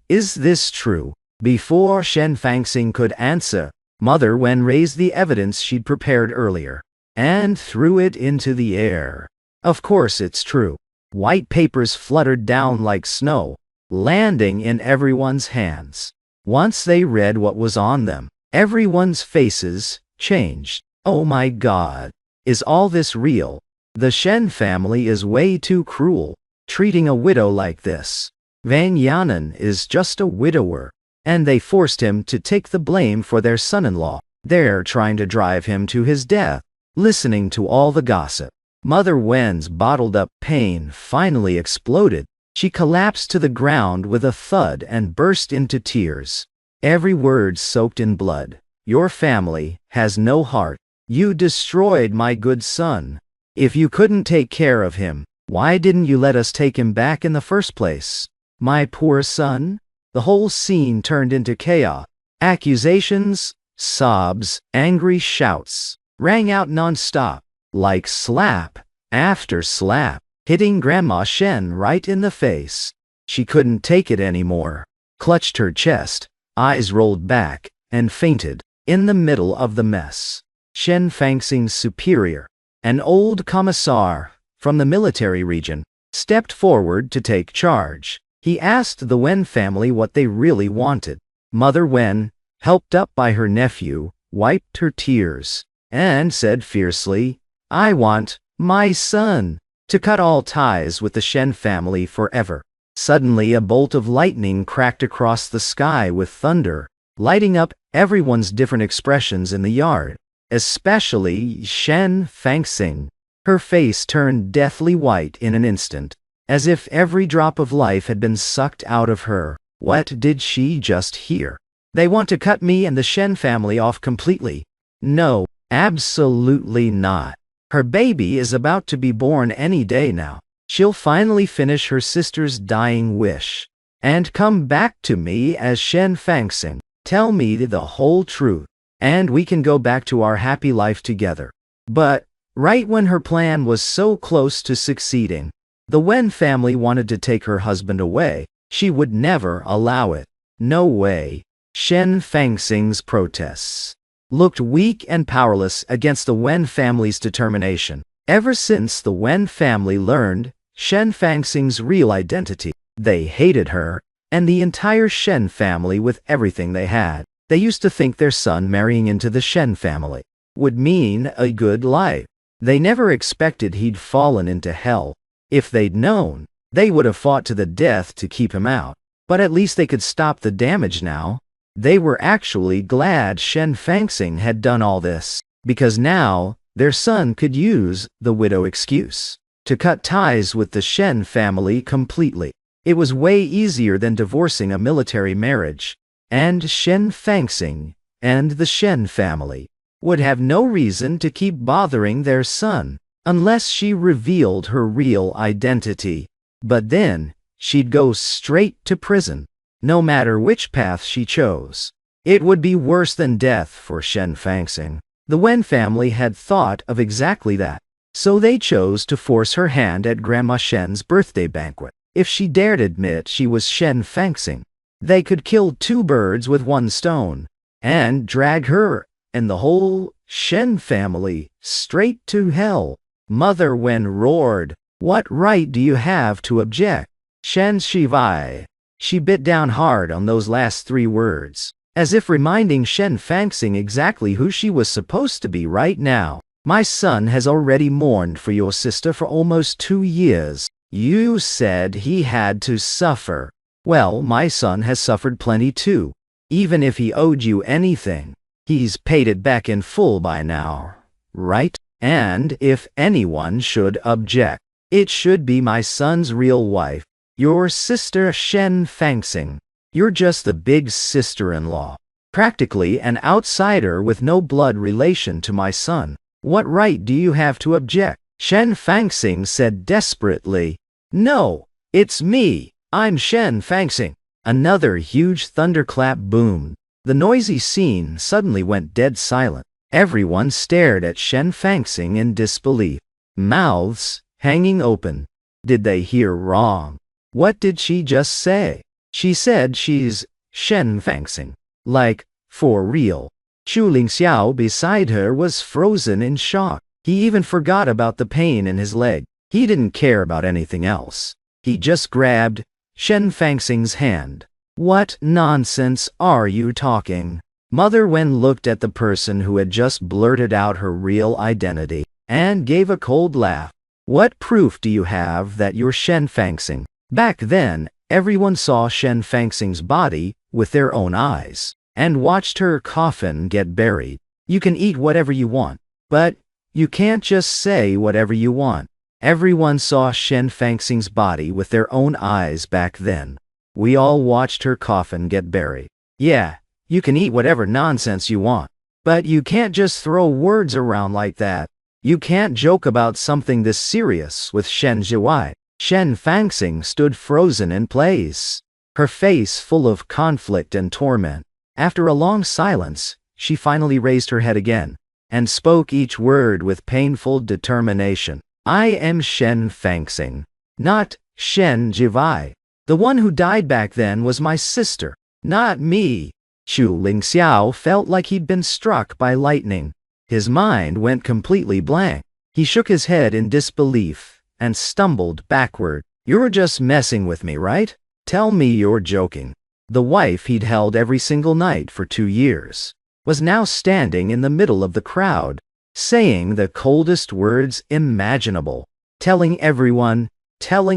is this true?" Before Shen Fangxing could answer, Mother Wen raised the evidence she'd prepared earlier and threw it into the air. "Of course it's true." White papers fluttered down like snow, landing in everyone's hands. Once they read what was on them, everyone's faces changed. "Oh my God, is all this real? The Shen family is way too cruel, treating a widow like this. Wang Yanan is just a widower, and they forced him to take the blame for their son-in-law. They're trying to drive him to his death." Listening to all the gossip, Mother Wen's bottled-up pain finally exploded. She collapsed to the ground with a thud and burst into tears. Every word soaked in blood. "Your family has no heart. You destroyed my good son. If you couldn't take care of him, why didn't you let us take him back in the first place? My poor son?" The whole scene turned into chaos. Accusations, sobs, angry shouts rang out non-stop, like slap after slap, hitting Grandma Shen right in the face. She couldn't take it anymore, clutched her chest, eyes rolled back, and fainted. In the middle of the mess, Shen Fangxing's superior, an old commissar from the military region, stepped forward to take charge. He asked the Wen family what they really wanted. Mother Wen, helped up by her nephew, wiped her tears and said fiercely, "I want my son to cut all ties with the Shen family forever." Suddenly a bolt of lightning cracked across the sky with thunder. lighting up everyone's different expressions in the yard, especially Shen Fangxing. Her face turned deathly white in an instant, as if every drop of life had been sucked out of her. What did she just hear? They want to cut me and the Shen family off completely. No, absolutely not. Her baby is about to be born any day now. She'll finally finish her sister's dying wish and come back to me as Shen Fangxing. Tell me the whole truth, and we can go back to our happy life together. But right when her plan was so close to succeeding, the Wen family wanted to take her husband away. She would never allow it. No way. Shen Fangxing's protests looked weak and powerless against the Wen family's determination. Ever since the Wen family learned Shen Fangxing's real identity, they hated her and the entire Shen family with everything they had. They used to think their son marrying into the Shen family would mean a good life. They never expected he'd fallen into hell. If they'd known, they would have fought to the death to keep him out. But at least they could stop the damage now. They were actually glad Shen Fangxing had done all this, because now their son could use the widow excuse to cut ties with the Shen family completely. It was way easier than divorcing a military marriage, and Shen Fangxing and the Shen family would have no reason to keep bothering their son unless she revealed her real identity. But then she'd go straight to prison, no matter which path she chose. It would be worse than death for Shen Fangxing. The Wen family had thought of exactly that, so they chose to force her hand at Grandma Shen's birthday banquet. If she dared admit she was Shen Fangxing, they could kill two birds with one stone and drag her and the whole Shen family straight to hell. Mother Wen roared, "What right do you have to object? Shen Shivai." She bit down hard on those last three words, as if reminding Shen Fangxing exactly who she was supposed to be right now. "My son has already mourned for your sister for almost 2 years. You said he had to suffer. Well, my son has suffered plenty too. Even if he owed you anything, he's paid it back in full by now, right? And if anyone should object, it should be my son's real wife, your sister Shen Fangxing. You're just the big sister-in-law, practically an outsider with no blood relation to my son. What right do you have to object?" Shen Fangxing said desperately. "No, it's me. I'm Shen Fangxing." Another huge thunderclap boomed. The noisy scene suddenly went dead silent. Everyone stared at Shen Fangxing in disbelief, mouths hanging open. Did they hear wrong? What did she just say? She said she's Shen Fangxing. Like, for real. Xu Lingxiao beside her was frozen in shock. He even forgot about the pain in his leg. He didn't care about anything else. He just grabbed Shen Fangxing's hand. "What nonsense are you talking?" Mother Wen looked at the person who had just blurted out her real identity and gave a cold laugh. "What proof do you have that you're Shen Fangxing?" Back then, everyone saw Shen Fangxing's body with their own eyes and watched her coffin get buried. You can eat whatever you want, but you can't just say whatever you want. Everyone saw Shen Fangxing's body with their own eyes back then. We all watched her coffin get buried. Yeah, you can eat whatever nonsense you want, but you can't just throw words around like that. You can't joke about something this serious with Shen Zhiwai. Shen Fangxing stood frozen in place, her face full of conflict and torment. After a long silence, she finally raised her head again and spoke each word with painful determination. "I am Shen Fangxing, not Shen Zhiwai. The one who died back then was my sister, not me." Xu Lingxiao felt like he'd been struck by lightning. His mind went completely blank. He shook his head in disbelief and stumbled backward. "You're just messing with me, right? Tell me you're joking." The wife he'd held every single night for 2 years was now standing in the middle of the crowd, saying the coldest words imaginable, telling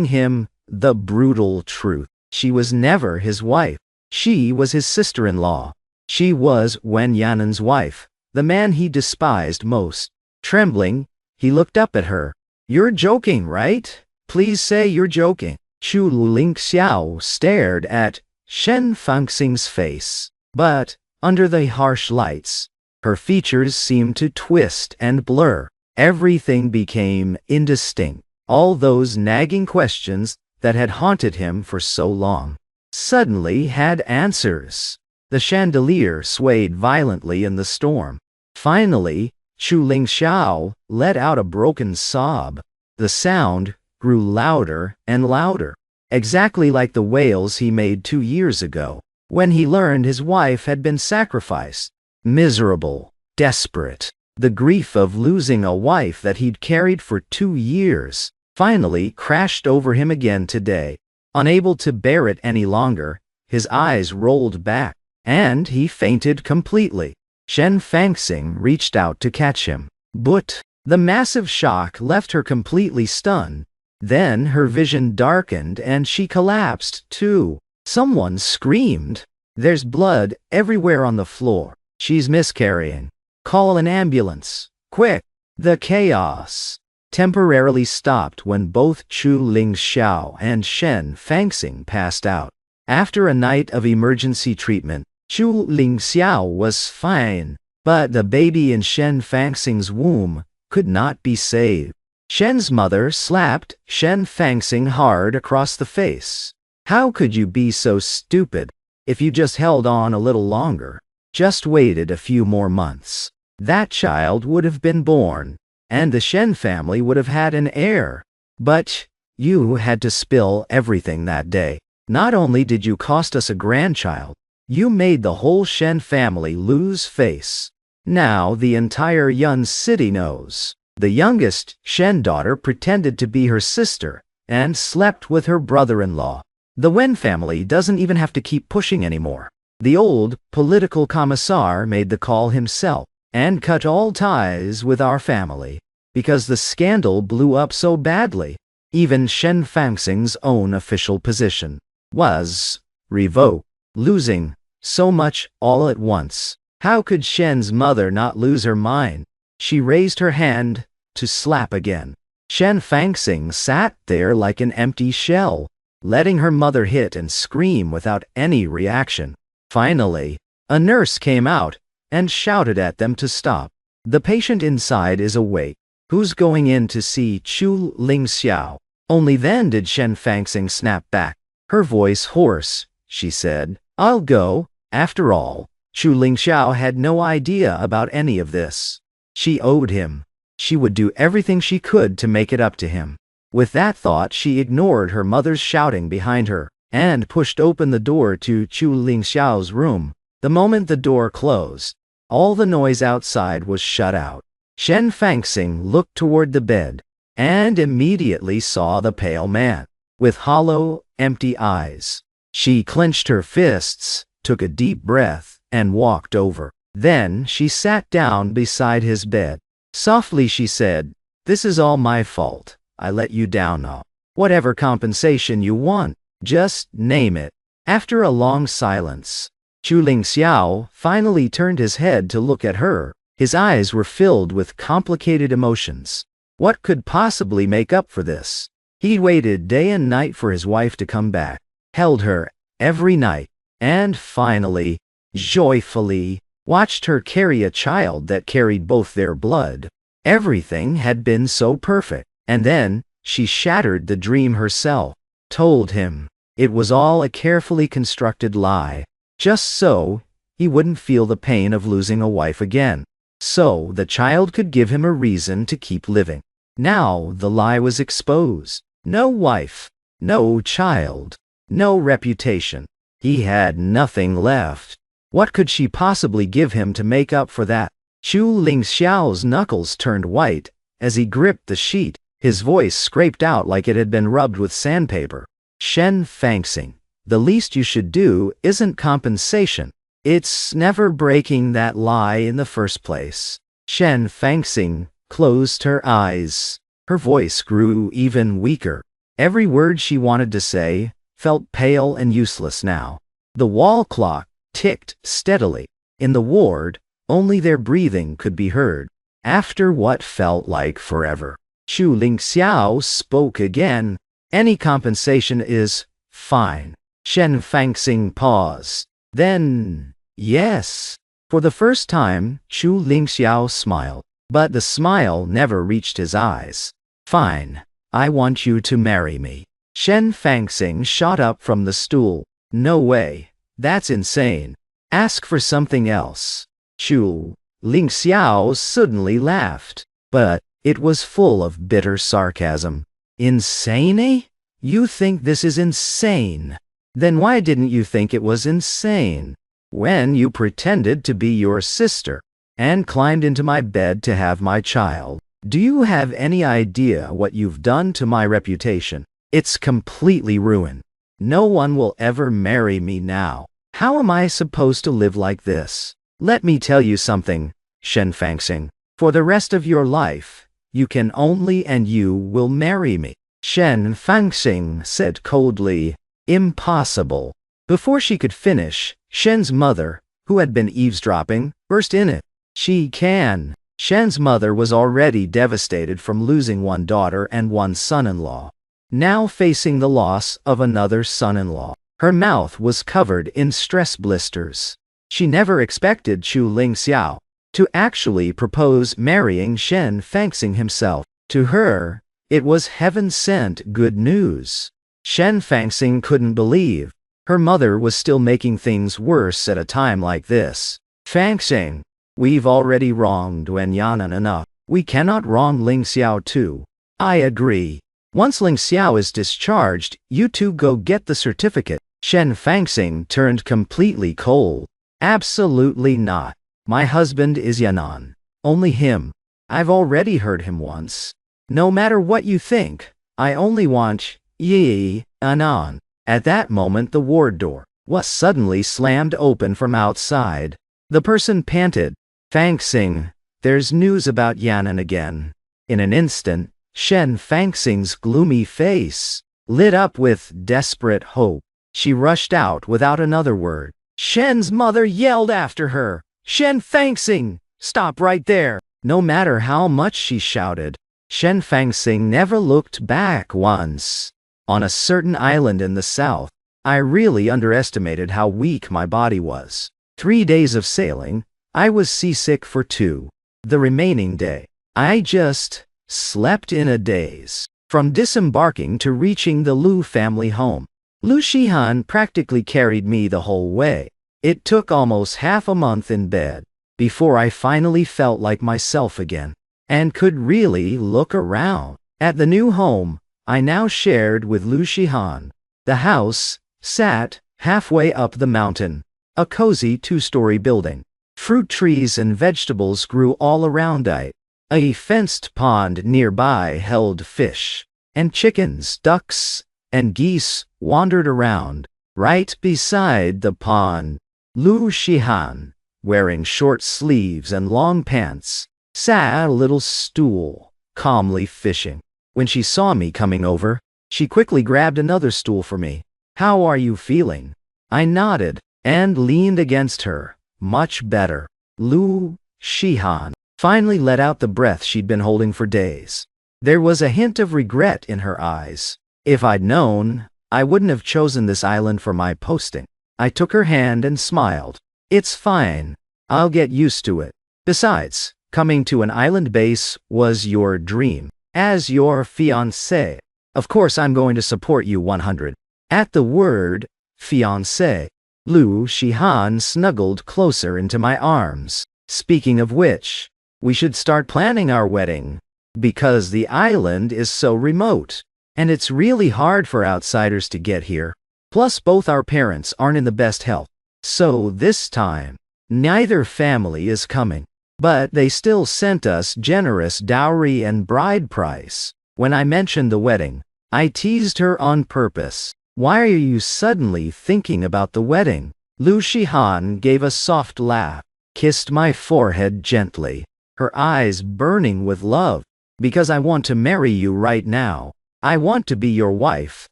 him the brutal truth. She was never his wife. She was his sister-in-law. She was Wen Yanan's wife, the man he despised most. Trembling, he looked up at her. "You're joking, right? Please say you're joking." Chu Lingxiao stared at Shen Fangxing's face, but, under the harsh lights, her features seemed to twist and blur. Everything became indistinct. All those nagging questions that had haunted him for so long suddenly had answers. The chandelier swayed violently in the storm. Finally, Chu Lingxiao let out a broken sob. The sound grew louder and louder, exactly like the wails he made 2 years ago, when he learned his wife had been sacrificed. Miserable, desperate, the grief of losing a wife that he'd carried for 2 years finally crashed over him again today. Unable to bear it any longer, his eyes rolled back, and he fainted completely. Shen Fangxing reached out to catch him, but the massive shock left her completely stunned. Then her vision darkened and she collapsed, too. Someone screamed. "There's blood everywhere on the floor. She's miscarrying. Call an ambulance. Quick!" The chaos temporarily stopped when both Chu Lingxiao and Shen Fangxing passed out. After a night of emergency treatment, Chu Lingxiao was fine, but the baby in Shen Fangxing's womb could not be saved. Shen's mother slapped Shen Fangxing hard across the face. "How could you be so stupid? If you just held on a little longer, just waited a few more months, that child would have been born, and the Shen family would have had an heir. But you had to spill everything that day. Not only did you cost us a grandchild, you made the whole Shen family lose face. Now the entire Yun city knows." The youngest Shen daughter pretended to be her sister and slept with her brother-in-law. The Wen family doesn't even have to keep pushing anymore. The old political commissar made the call himself and cut all ties with our family because the scandal blew up so badly. Even Shen Fangxing's own official position was revoked, losing so much all at once. How could Shen's mother not lose her mind? She raised her hand to slap again. Shen Fangxing sat there like an empty shell, letting her mother hit and scream without any reaction. Finally, a nurse came out and shouted at them to stop. "The patient inside is awake. Who's going in to see Chu Lingxiao?" Only then did Shen Fangxing snap back. Her voice hoarse, she said, "I'll go." After all, Chu Lingxiao had no idea about any of this. She owed him. She would do everything she could to make it up to him. With that thought, she ignored her mother's shouting behind her and pushed open the door to Chu Lingxiao's room. The moment the door closed, all the noise outside was shut out. Shen Fangxing looked toward the bed and immediately saw the pale man with hollow, empty eyes. She clenched her fists, took a deep breath, and walked over. Then she sat down beside his bed. Softly she said, "This is all my fault. I let you down now. Whatever compensation you want, just name it." After a long silence, Chu Lingxiao finally turned his head to look at her. His eyes were filled with complicated emotions. What could possibly make up for this? He waited day and night for his wife to come back, held her every night, and finally, joyfully, watched her carry a child that carried both their blood. Everything had been so perfect. And then, she shattered the dream herself, told him it was all a carefully constructed lie, just so he wouldn't feel the pain of losing a wife again, so the child could give him a reason to keep living. Now the lie was exposed. No wife, no child, no reputation. He had nothing left. What could she possibly give him to make up for that? Chu Lingxiao's knuckles turned white as he gripped the sheet. His voice scraped out like it had been rubbed with sandpaper. "Shen Fangxing, the least you should do isn't compensation. It's never breaking that lie in the first place." Shen Fangxing closed her eyes. Her voice grew even weaker. Every word she wanted to say felt pale and useless now. The wall clock ticked steadily. In the ward, only their breathing could be heard. After what felt like forever, Chu Lingxiao spoke again. Any compensation is fine. Shen Fangxing paused. Then, yes. For the first time, Chu Lingxiao smiled, but the smile never reached his eyes. Fine. I want you to marry me. Shen Fangxing shot up from the stool. No way. That's insane. Ask for something else. Chu Lingxiao suddenly laughed, but it was full of bitter sarcasm. Insane, eh? You think this is insane? Then why didn't you think it was insane when you pretended to be your sister and climbed into my bed to have my child? Do you have any idea what you've done to my reputation? It's completely ruined. No one will ever marry me now. How am I supposed to live like this? Let me tell you something, Shen Fangxing. For the rest of your life, you can only and you will marry me. Shen Fangxing said coldly. Impossible. Before she could finish, Shen's mother, who had been eavesdropping, burst in it. She can. Shen's mother was already devastated from losing one daughter and one son-in-law. Now facing the loss of another son-in-law, her mouth was covered in stress blisters. She never expected Chu Lingxiao to actually propose marrying Shen Fangxing himself. To her, it was heaven-sent good news. Shen Fangxing couldn't believe her mother was still making things worse at a time like this. Fangxing, we've already wronged Wen Yanan enough. We cannot wrong Lingxiao too. I agree. Once Lingxiao is discharged, you two go get the certificate. Shen Fangxing turned completely cold. Absolutely not. My husband is Yanan. Only him. I've already heard him once. No matter what you think, I only want Yanan. At that moment the ward door was suddenly slammed open from outside. The person panted, Fangxing, there's news about Yanan again. In an instant, Shen Fangxing's gloomy face lit up with desperate hope. She rushed out without another word. Shen's mother yelled after her, Shen Fangxing, stop right there. No matter how much she shouted, Shen Fangxing never looked back once. On a certain island in the south, I really underestimated how weak my body was. 3 days of sailing, I was seasick for 2. The remaining day, I just slept in a daze. From disembarking to reaching the Lu family home, Lu Shihan practically carried me the whole way. It took almost half a month in bed before I finally felt like myself again and could really look around. At the new home I now shared with Lu Shihan, the house sat halfway up the mountain, a cozy 2-story building. Fruit trees and vegetables grew all around it. A fenced pond nearby held fish, and chickens, ducks, and geese wandered around. Right beside the pond, Lu Shihan, wearing short sleeves and long pants, sat at a little stool, calmly fishing. When she saw me coming over, she quickly grabbed another stool for me. How are you feeling? I nodded and leaned against her. Much better. Lu Shihan finally let out the breath she'd been holding for days. There was a hint of regret in her eyes. If I'd known, I wouldn't have chosen this island for my posting. I took her hand and smiled. It's fine. I'll get used to it. Besides, coming to an island base was your dream. As your fiancé, of course I'm going to support you 100. At the word, fiancé, Lu Shihan snuggled closer into my arms. Speaking of which, we should start planning our wedding. Because the island is so remote, and it's really hard for outsiders to get here. Plus both our parents aren't in the best health. So this time, neither family is coming. But they still sent us generous dowry and bride price. When I mentioned the wedding, I teased her on purpose. Why are you suddenly thinking about the wedding? Lu Shihan gave a soft laugh, kissed my forehead gently, her eyes burning with love. Because I want to marry you right now. I want to be your wife.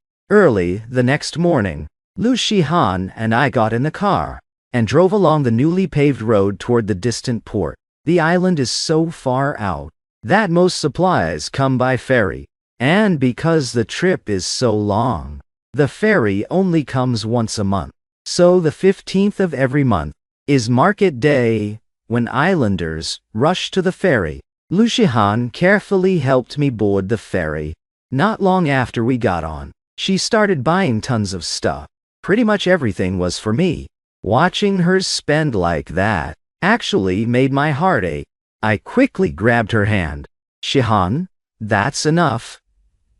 Early the next morning, Lu Shihan and I got in the car and drove along the newly paved road toward the distant port. The island is so far out that most supplies come by ferry, and because the trip is so long, the ferry only comes once a month. So the 15th of every month is market day, when islanders rush to the ferry. Lu Shihan carefully helped me board the ferry. Not long after we got on, she started buying tons of stuff. Pretty much everything was for me. Watching her spend like that actually made my heart ache. I quickly grabbed her hand. Shihan, that's enough.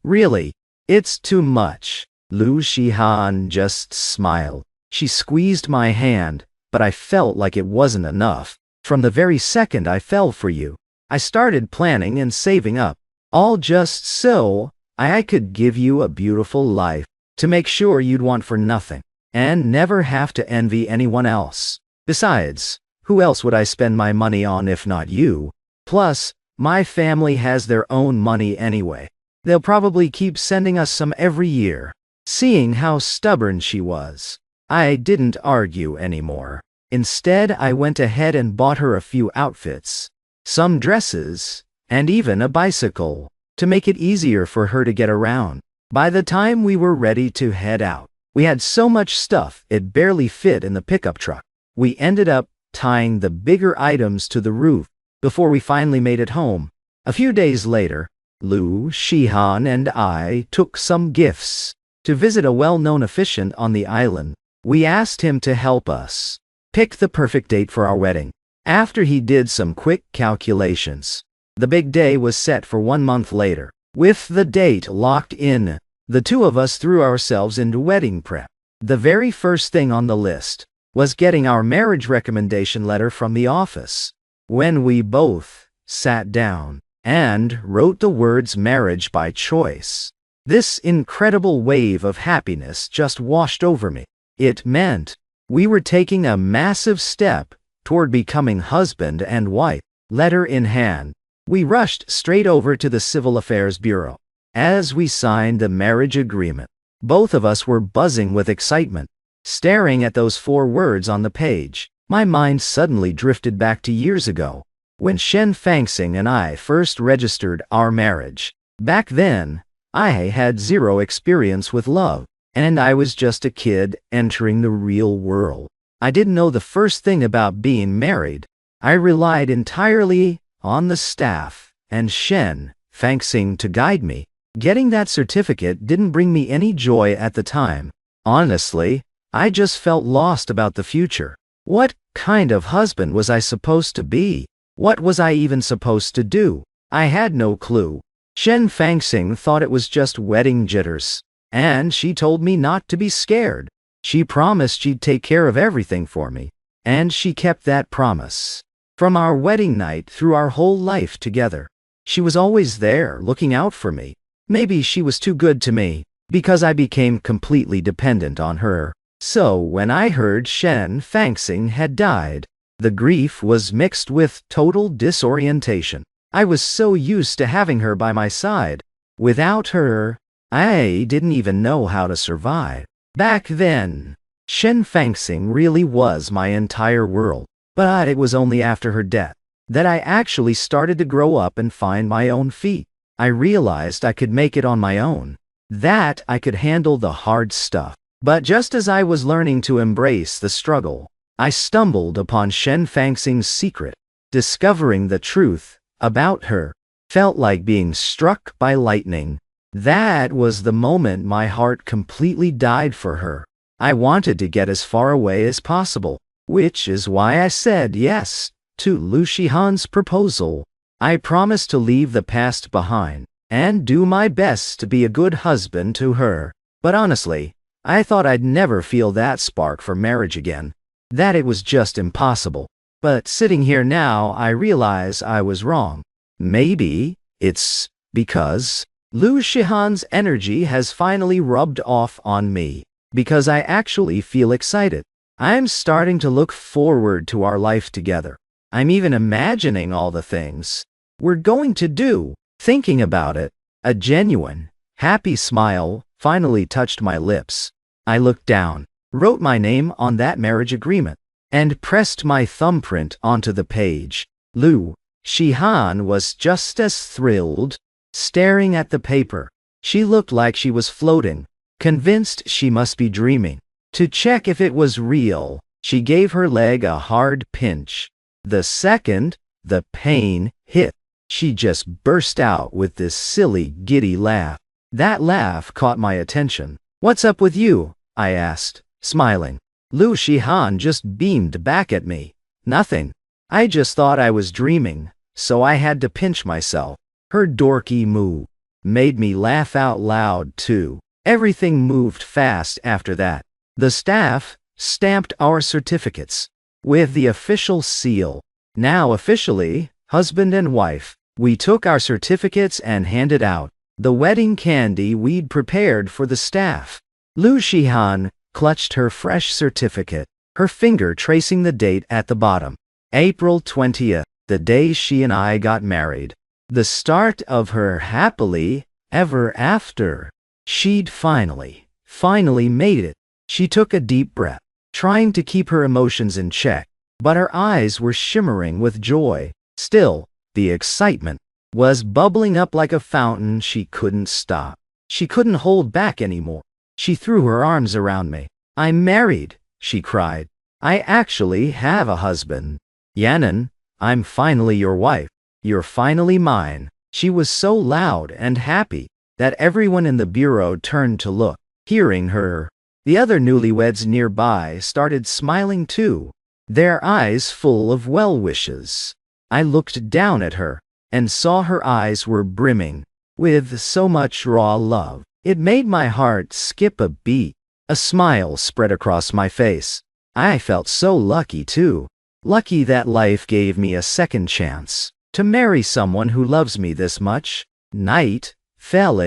Really, it's too much. Lu Shihan just smiled. She squeezed my hand, but I felt like it wasn't enough. From the very second I fell for you, I started planning and saving up, all just so I could give you a beautiful life, to make sure you'd want for nothing, and never have to envy anyone else. Besides, who else would I spend my money on if not you? Plus, my family has their own money anyway. They'll probably keep sending us some every year. Seeing how stubborn she was, I didn't argue anymore. Instead, I went ahead and bought her a few outfits, some dresses, and even a bicycle, to make it easier for her to get around. By the time we were ready to head out, we had so much stuff it barely fit in the pickup truck. We ended up tying the bigger items to the roof before we finally made it home. A few days later, Lu Shihan and I took some gifts to visit a well-known officiant on the island. We asked him to help us pick the perfect date for our wedding. After he did some quick calculations, the big day was set for 1 month later. With the date locked in, the two of us threw ourselves into wedding prep. The very first thing on the list was getting our marriage recommendation letter from the office. When we both sat down and wrote the words marriage by choice, this incredible wave of happiness just washed over me. It meant we were taking a massive step toward becoming husband and wife. Letter in hand, we rushed straight over to the Civil Affairs Bureau. As we signed the marriage agreement, both of us were buzzing with excitement. Staring at those 4 words on the page, my mind suddenly drifted back to years ago, when Shen Fangxing and I first registered our marriage. Back then, I had zero experience with love, and I was just a kid entering the real world. I didn't know the first thing about being married. I relied entirely on the staff and Shen Fangxing to guide me. Getting that certificate didn't bring me any joy at the time. Honestly, I just felt lost about the future. What kind of husband was I supposed to be? What was I even supposed to do? I had no clue. Shen Fangxing thought it was just wedding jitters, and she told me not to be scared. She promised she'd take care of everything for me, and she kept that promise. From our wedding night through our whole life together, she was always there, looking out for me. Maybe she was too good to me, because I became completely dependent on her. So when I heard Shen Fangxing had died, the grief was mixed with total disorientation. I was so used to having her by my side. Without her, I didn't even know how to survive. Back then, Shen Fangxing really was my entire world. But it was only after her death that I actually started to grow up and find my own feet. I realized I could make it on my own, that I could handle the hard stuff. But just as I was learning to embrace the struggle, I stumbled upon Shen Fangxing's secret. Discovering the truth about her felt like being struck by lightning. That was the moment my heart completely died for her. I wanted to get as far away as possible, which is why I said yes to Lu Shihan's proposal. I promised to leave the past behind and do my best to be a good husband to her. But honestly, I thought I'd never feel that spark for marriage again, that it was just impossible. But sitting here now, I realize I was wrong. Maybe it's because Lu Shihan's energy has finally rubbed off on me, because I actually feel excited. I'm starting to look forward to our life together. I'm even imagining all the things we're going to do. Thinking about it, a genuine, happy smile finally touched my lips. I looked down, wrote my name on that marriage agreement, and pressed my thumbprint onto the page. Lu Shihan was just as thrilled, staring at the paper. She looked like she was floating, convinced she must be dreaming. To check if it was real, she gave her leg a hard pinch. The second the pain hit, she just burst out with this silly, giddy laugh. That laugh caught my attention. "What's up with you?" I asked, smiling. Lu Shihan just beamed back at me. "Nothing. I just thought I was dreaming, so I had to pinch myself." Her dorky move made me laugh out loud too. Everything moved fast after that. The staff stamped our certificates with the official seal. Now officially, husband and wife. We took our certificates and handed out the wedding candy we'd prepared for the staff. Lu Shihan clutched her fresh certificate, her finger tracing the date at the bottom. April 20th, the day she and I got married. The start of her happily ever after. She'd finally made it. She took a deep breath, trying to keep her emotions in check, but her eyes were shimmering with joy. Still, the excitement was bubbling up like a fountain she couldn't stop. She couldn't hold back anymore. She threw her arms around me. "I'm married," she cried. "I actually have a husband. Yanan, I'm finally your wife. You're finally mine." She was so loud and happy that everyone in the bureau turned to look. Hearing her, the other newlyweds nearby started smiling too, their eyes full of well wishes. I looked down at her and saw her eyes were brimming with so much raw love. It made my heart skip a beat. A smile spread across my face. I felt so lucky too. Lucky that life gave me a second chance to marry someone who loves me this much. Night fell,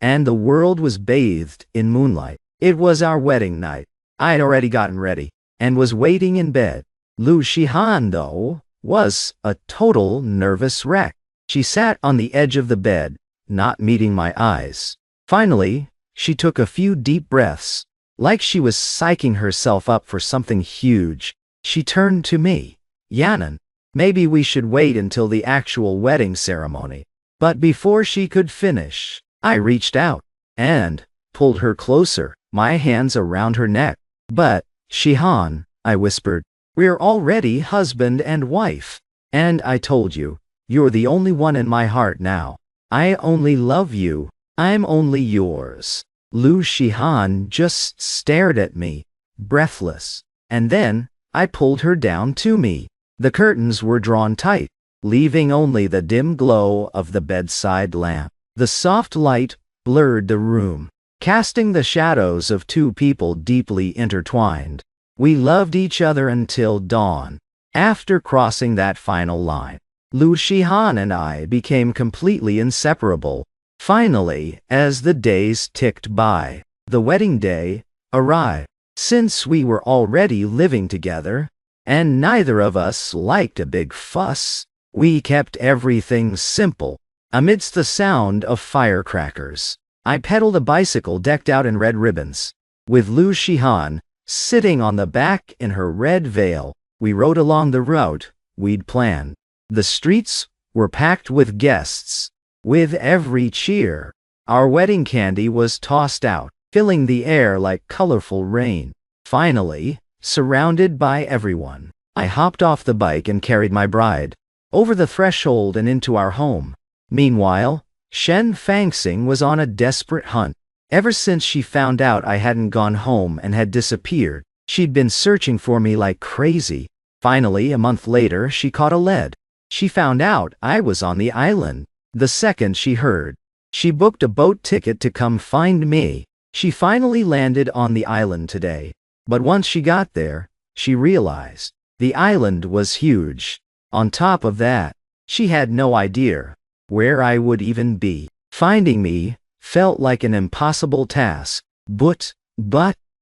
and the world was bathed in moonlight. It was our wedding night. I had already gotten ready and was waiting in bed. Lu Shihan, though, was a total nervous wreck. She sat on the edge of the bed, not meeting my eyes. Finally, she took a few deep breaths, like she was psyching herself up for something huge. She turned to me. "Yanan, maybe we should wait until the actual wedding ceremony." But before she could finish, I reached out and pulled her closer, my hands around her neck. "But, Shihan," I whispered, "we're already husband and wife. And I told you, you're the only one in my heart now. I only love you. I'm only yours." Lu Shihan just stared at me, breathless. And then, I pulled her down to me. The curtains were drawn tight, leaving only the dim glow of the bedside lamp. The soft light blurred the room, casting the shadows of two people deeply intertwined. We loved each other until dawn. After crossing that final line, Lu Shihan and I became completely inseparable. Finally, as the days ticked by, the wedding day arrived. Since we were already living together, and neither of us liked a big fuss, we kept everything simple. Amidst the sound of firecrackers, I pedaled a bicycle decked out in red ribbons. With Lu Shihan sitting on the back in her red veil, we rode along the route we'd planned. The streets were packed with guests. With every cheer, our wedding candy was tossed out, filling the air like colorful rain. Finally, surrounded by everyone, I hopped off the bike and carried my bride over the threshold and into our home. Meanwhile, Shen Fangxing was on a desperate hunt. Ever since she found out I hadn't gone home and had disappeared, she'd been searching for me like crazy. Finally, a month later, she caught a lead. She found out I was on the island. The second she heard, she booked a boat ticket to come find me. She finally landed on the island today. But once she got there, she realized the island was huge. On top of that, she had no idea where I would even be. Finding me felt like an impossible task. But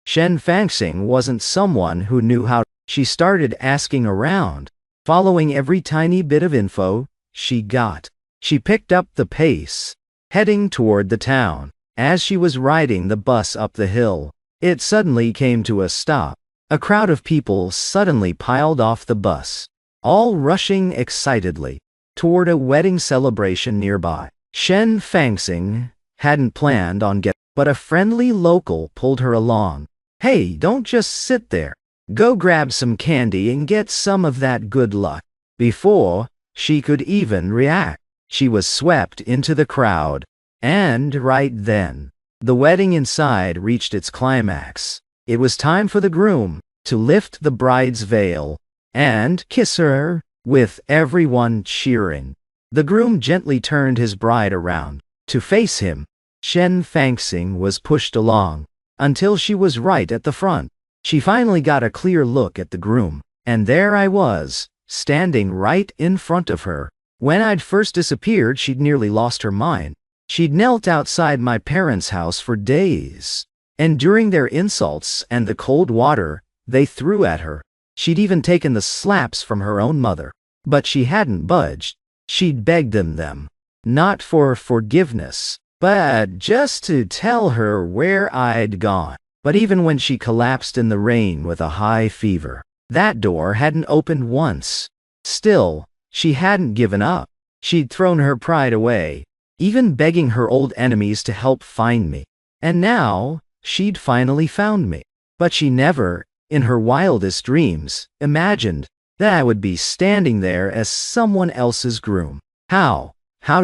Shen Fangxing wasn't someone who knew how. She started asking around, following every tiny bit of info she got. She picked up the pace, heading toward the town. As she was riding the bus up the hill, it suddenly came to a stop. A crowd of people suddenly piled off the bus, all rushing excitedly toward a wedding celebration nearby. Shen Fangxing hadn't planned on getting, but a friendly local pulled her along. Hey, don't just sit there. Go grab some candy and get some of that good luck. Before she could even react, she was swept into the crowd. And right then, the wedding inside reached its climax. It was time for the groom to lift the bride's veil and kiss her, with everyone cheering. The groom gently turned his bride around to face him. Shen Fangxing was pushed along until she was right at the front. She finally got a clear look at the groom, and there I was, standing right in front of her. When I'd first disappeared, she'd nearly lost her mind. She'd knelt outside my parents' house for days, enduring their insults and the cold water they threw at her. She'd even taken the slaps from her own mother. But she hadn't budged. She'd begged them, not for forgiveness, but just to tell her where I'd gone. But even when she collapsed in the rain with a high fever, that door hadn't opened once. Still, she hadn't given up. She'd thrown her pride away, even begging her old enemies to help find me. And now, she'd finally found me. But she never, in her wildest dreams, imagined that I would be standing there as someone else's groom. How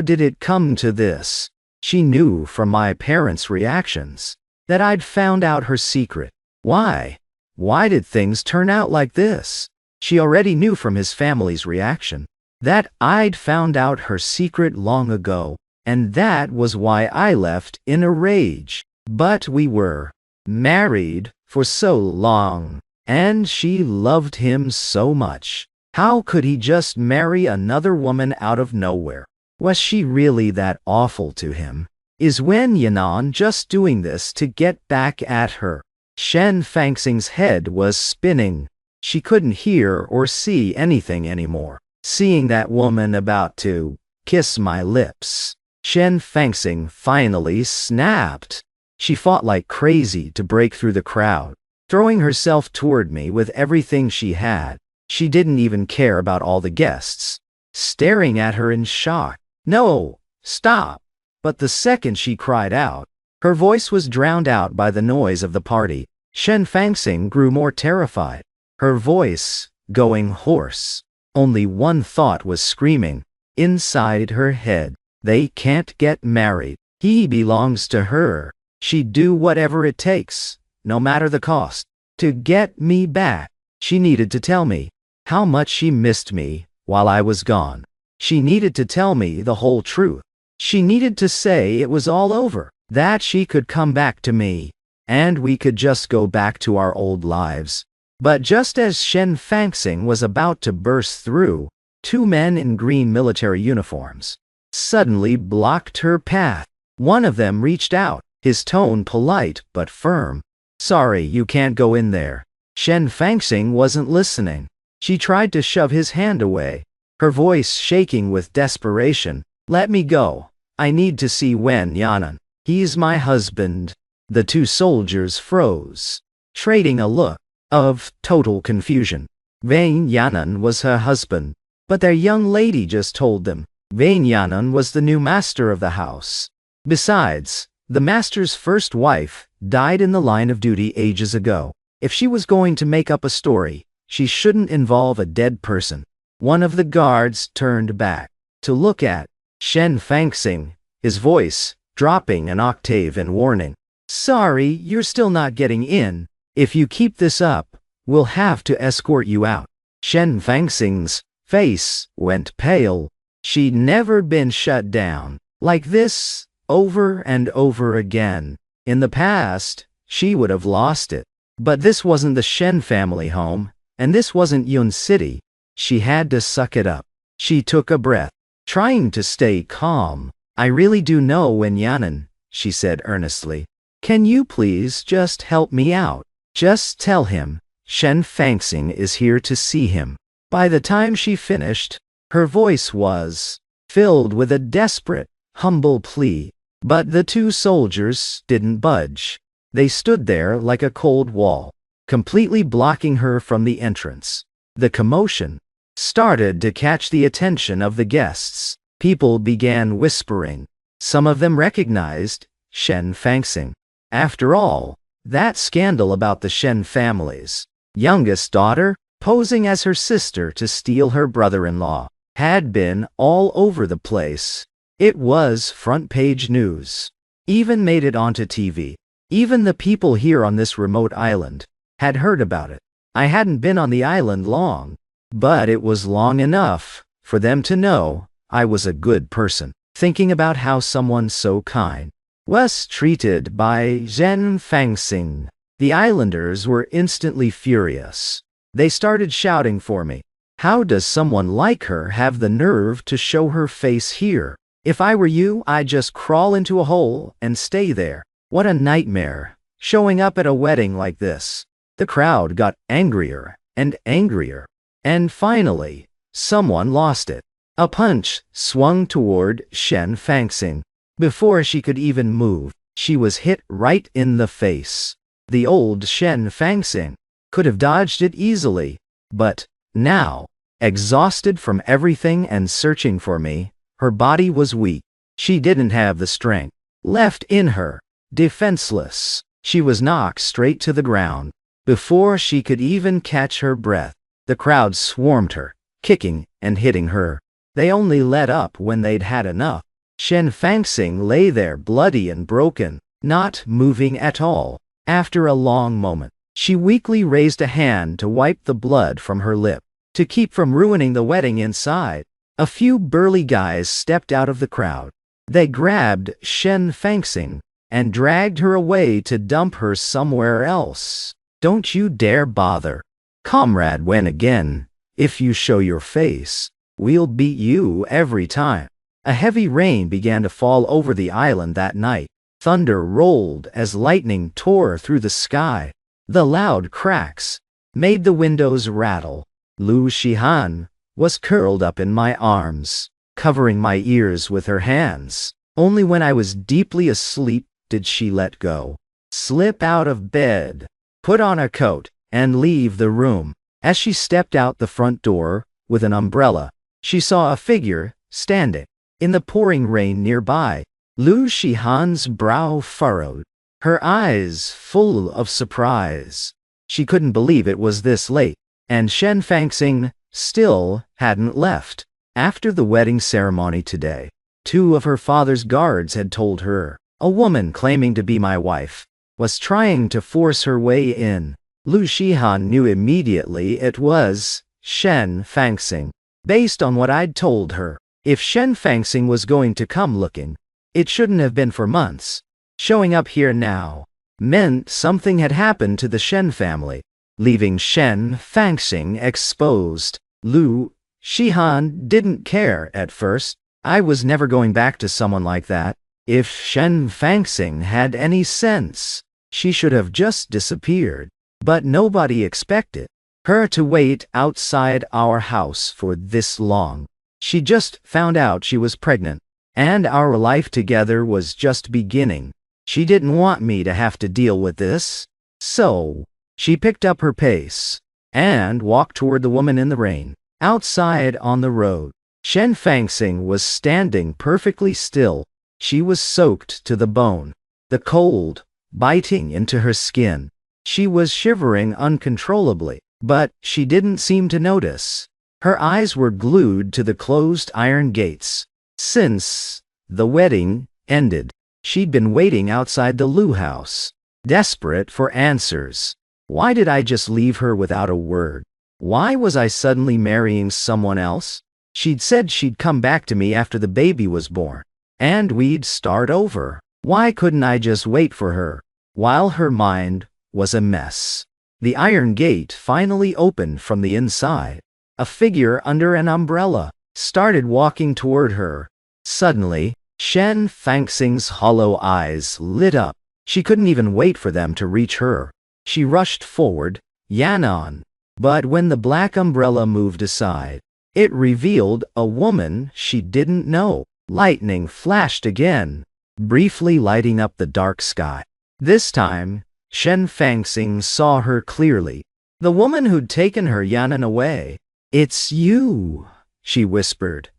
did it come to this? She knew from my parents' reactions that I'd found out her secret. Why did things turn out like this? She already knew from his family's reaction that I'd found out her secret long ago, and that was why I left in a rage. But we were married for so long, and she loved him so much. How could he just marry another woman out of nowhere? Was she really that awful to him? Is Wen Yanan just doing this to get back at her? Shen Fangxing's head was spinning. She couldn't hear or see anything anymore. Seeing that woman about to kiss my lips, Shen Fangxing finally snapped. She fought like crazy to break through the crowd, throwing herself toward me with everything she had. She didn't even care about all the guests, staring at her in shock. No, stop. But the second she cried out, her voice was drowned out by the noise of the party. Shen Fangxing grew more terrified, her voice going hoarse. Only one thought was screaming inside her head. They can't get married. He belongs to her. She'd do whatever it takes, no matter the cost, to get me back. She needed to tell me how much she missed me while I was gone. She needed to tell me the whole truth. She needed to say it was all over, that she could come back to me, and we could just go back to our old lives. But just as Shen Fangxing was about to burst through, two men in green military uniforms suddenly blocked her path. One of them reached out, his tone polite but firm. Sorry, you can't go in there. Shen Fangxing wasn't listening. She tried to shove his hand away, her voice shaking with desperation. Let me go. I need to see Wen Yanan. He's my husband. The two soldiers froze, trading a look of total confusion. Wen Yanan was her husband, but their young lady just told them Wen Yanan was the new master of the house. Besides, the master's first wife died in the line of duty ages ago. If she was going to make up a story, she shouldn't involve a dead person. One of the guards turned back to look at Shen Fangxing, his voice dropping an octave in warning. Sorry, you're still not getting in. If you keep this up, we'll have to escort you out. Shen Fangxing's face went pale. She'd never been shut down like this over and over again. In the past, she would have lost it. But this wasn't the Shen family home, and this wasn't Yun City. She had to suck it up. She took a breath, trying to stay calm. I really do know Wen Yanan, she said earnestly. Can you please just help me out? Just tell him Shen Fangxing is here to see him. By the time she finished, her voice was filled with a desperate, humble plea. But the two soldiers didn't budge. They stood there like a cold wall, completely blocking her from the entrance. The commotion started to catch the attention of the guests. People began whispering. Some of them recognized Shen Fangxing. After all, that scandal about the Shen family's youngest daughter, posing as her sister to steal her brother-in-law, had been all over the place. It was front-page news. Even made it onto TV. Even the people here on this remote island had heard about it. I hadn't been on the island long, but it was long enough for them to know I was a good person. Thinking about how someone so kind was treated by Shen Fangxing, the islanders were instantly furious. They started shouting for me. How does someone like her have the nerve to show her face here? If I were you, I'd just crawl into a hole and stay there. What a nightmare, showing up at a wedding like this. The crowd got angrier and angrier. And finally, someone lost it. A punch swung toward Shen Fangxing. Before she could even move, she was hit right in the face. The old Shen Fangxing could have dodged it easily, but now, exhausted from everything and searching for me, her body was weak. She didn't have the strength left in her. Defenseless, she was knocked straight to the ground. Before she could even catch her breath, the crowd swarmed her, kicking and hitting her. They only let up when they'd had enough. Shen Fangxing lay there bloody and broken, not moving at all. After a long moment, she weakly raised a hand to wipe the blood from her lip, to keep from ruining the wedding inside. A few burly guys stepped out of the crowd. They grabbed Shen Fangxing and dragged her away to dump her somewhere else. Don't you dare bother, Comrade Wen again. If you show your face, we'll beat you every time. A heavy rain began to fall over the island that night. Thunder rolled as lightning tore through the sky. The loud cracks made the windows rattle. Lu Shihan was curled up in my arms, covering my ears with her hands. Only when I was deeply asleep did she let go. Slip out of bed, put on a coat, and leave the room. As she stepped out the front door with an umbrella, she saw a figure standing in the pouring rain nearby. Lu Shihan's brow furrowed, her eyes full of surprise. She couldn't believe it was this late, and Shen Fangxing still hadn't left. After the wedding ceremony today, 2 of her father's guards had told her a woman claiming to be my wife was trying to force her way in. Lu Shihan knew immediately it was Shen Fangxing. Based on what I'd told her, if Shen Fangxing was going to come looking, it shouldn't have been for months. Showing up here now meant something had happened to the Shen family, leaving Shen Fangxing exposed. Lu Shihan didn't care at first. I was never going back to someone like that. If Shen Fangxing had any sense, she should have just disappeared. But nobody expected her to wait outside our house for this long. She just found out she was pregnant, and our life together was just beginning. She didn't want me to have to deal with this. So, she picked up her pace and walked toward the woman in the rain. Outside on the road, Shen Fangxing was standing perfectly still. She was soaked to the bone, the cold biting into her skin. She was shivering uncontrollably, but she didn't seem to notice. Her eyes were glued to the closed iron gates. Since the wedding ended, she'd been waiting outside the Lu house, desperate for answers. Why did I just leave her without a word? Why was I suddenly marrying someone else? She'd said she'd come back to me after the baby was born, and we'd start over. Why couldn't I just wait for her? While her mind was a mess, the iron gate finally opened from the inside. A figure under an umbrella started walking toward her. Suddenly, Shen Fangxing's hollow eyes lit up. She couldn't even wait for them to reach her. She rushed forward, Yanon. But when the black umbrella moved aside, it revealed a woman she didn't know. Lightning flashed again, briefly lighting up the dark sky. This time, Shen Fangxing saw her clearly. The woman who'd taken her Yanan away. "It's you," she whispered.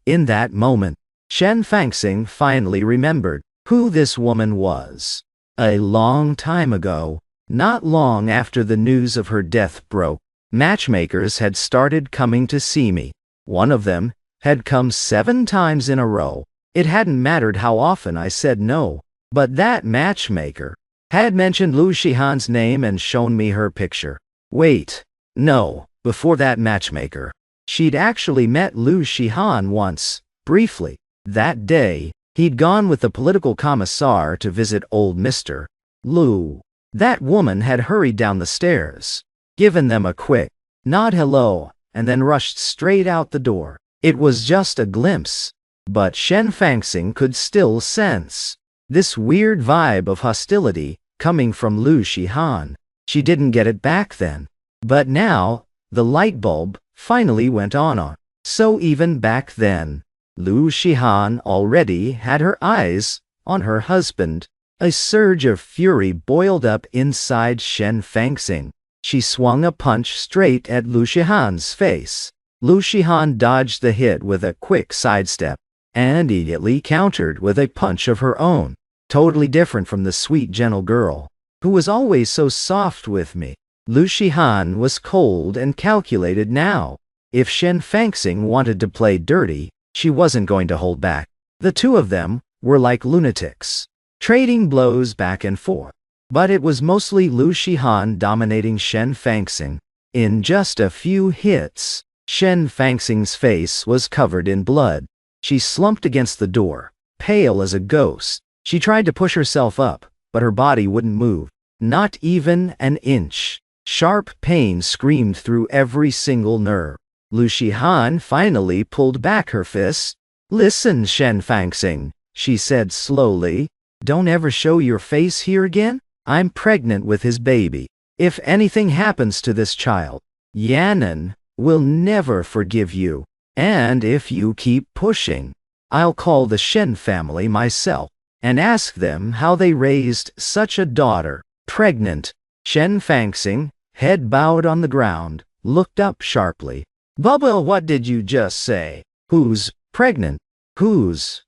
In that moment, Shen Fangxing finally remembered who this woman was. A long time ago, not long after the news of her death broke, matchmakers had started coming to see me. One of them had come 7 times in a row. It hadn't mattered how often I said no, but that matchmaker had mentioned Lu Shihan's name and shown me her picture. Wait, no, before that matchmaker, she'd actually met Lu Shihan once, briefly. That day, he'd gone with the political commissar to visit old Mr. Lu. That woman had hurried down the stairs, given them a quick nod hello, and then rushed straight out the door. It was just a glimpse, but Shen Fangxing could still sense this weird vibe of hostility coming from Lu Shihan. She didn't get it back then, but now, the light bulb finally went on. So even back then, Lu Shihan already had her eyes on her husband. A surge of fury boiled up inside Shen Fangxing. She swung a punch straight at Lu Shihan's face. Lu Shihan dodged the hit with a quick sidestep, and immediately countered with a punch of her own, totally different from the sweet gentle girl who was always so soft with me. Lu Shihan was cold and calculated now. If Shen Fangxing wanted to play dirty, she wasn't going to hold back. The two of them were like lunatics, trading blows back and forth. But it was mostly Lu Shihan dominating Shen Fangxing. In just a few hits, Shen Fangxing's face was covered in blood. She slumped against the door, pale as a ghost. She tried to push herself up, but her body wouldn't move, not even an inch. Sharp pain screamed through every single nerve. Lu Shihan finally pulled back her fist. "Listen, Shen Fangxing," she said slowly. "Don't ever show your face here again. I'm pregnant with his baby. If anything happens to this child, Yanan will never forgive you. And if you keep pushing, I'll call the Shen family myself and ask them how they raised such a daughter, pregnant." Shen Fangxing, head bowed on the ground, looked up sharply. "Bubba, what did you just say? Who's pregnant? Whose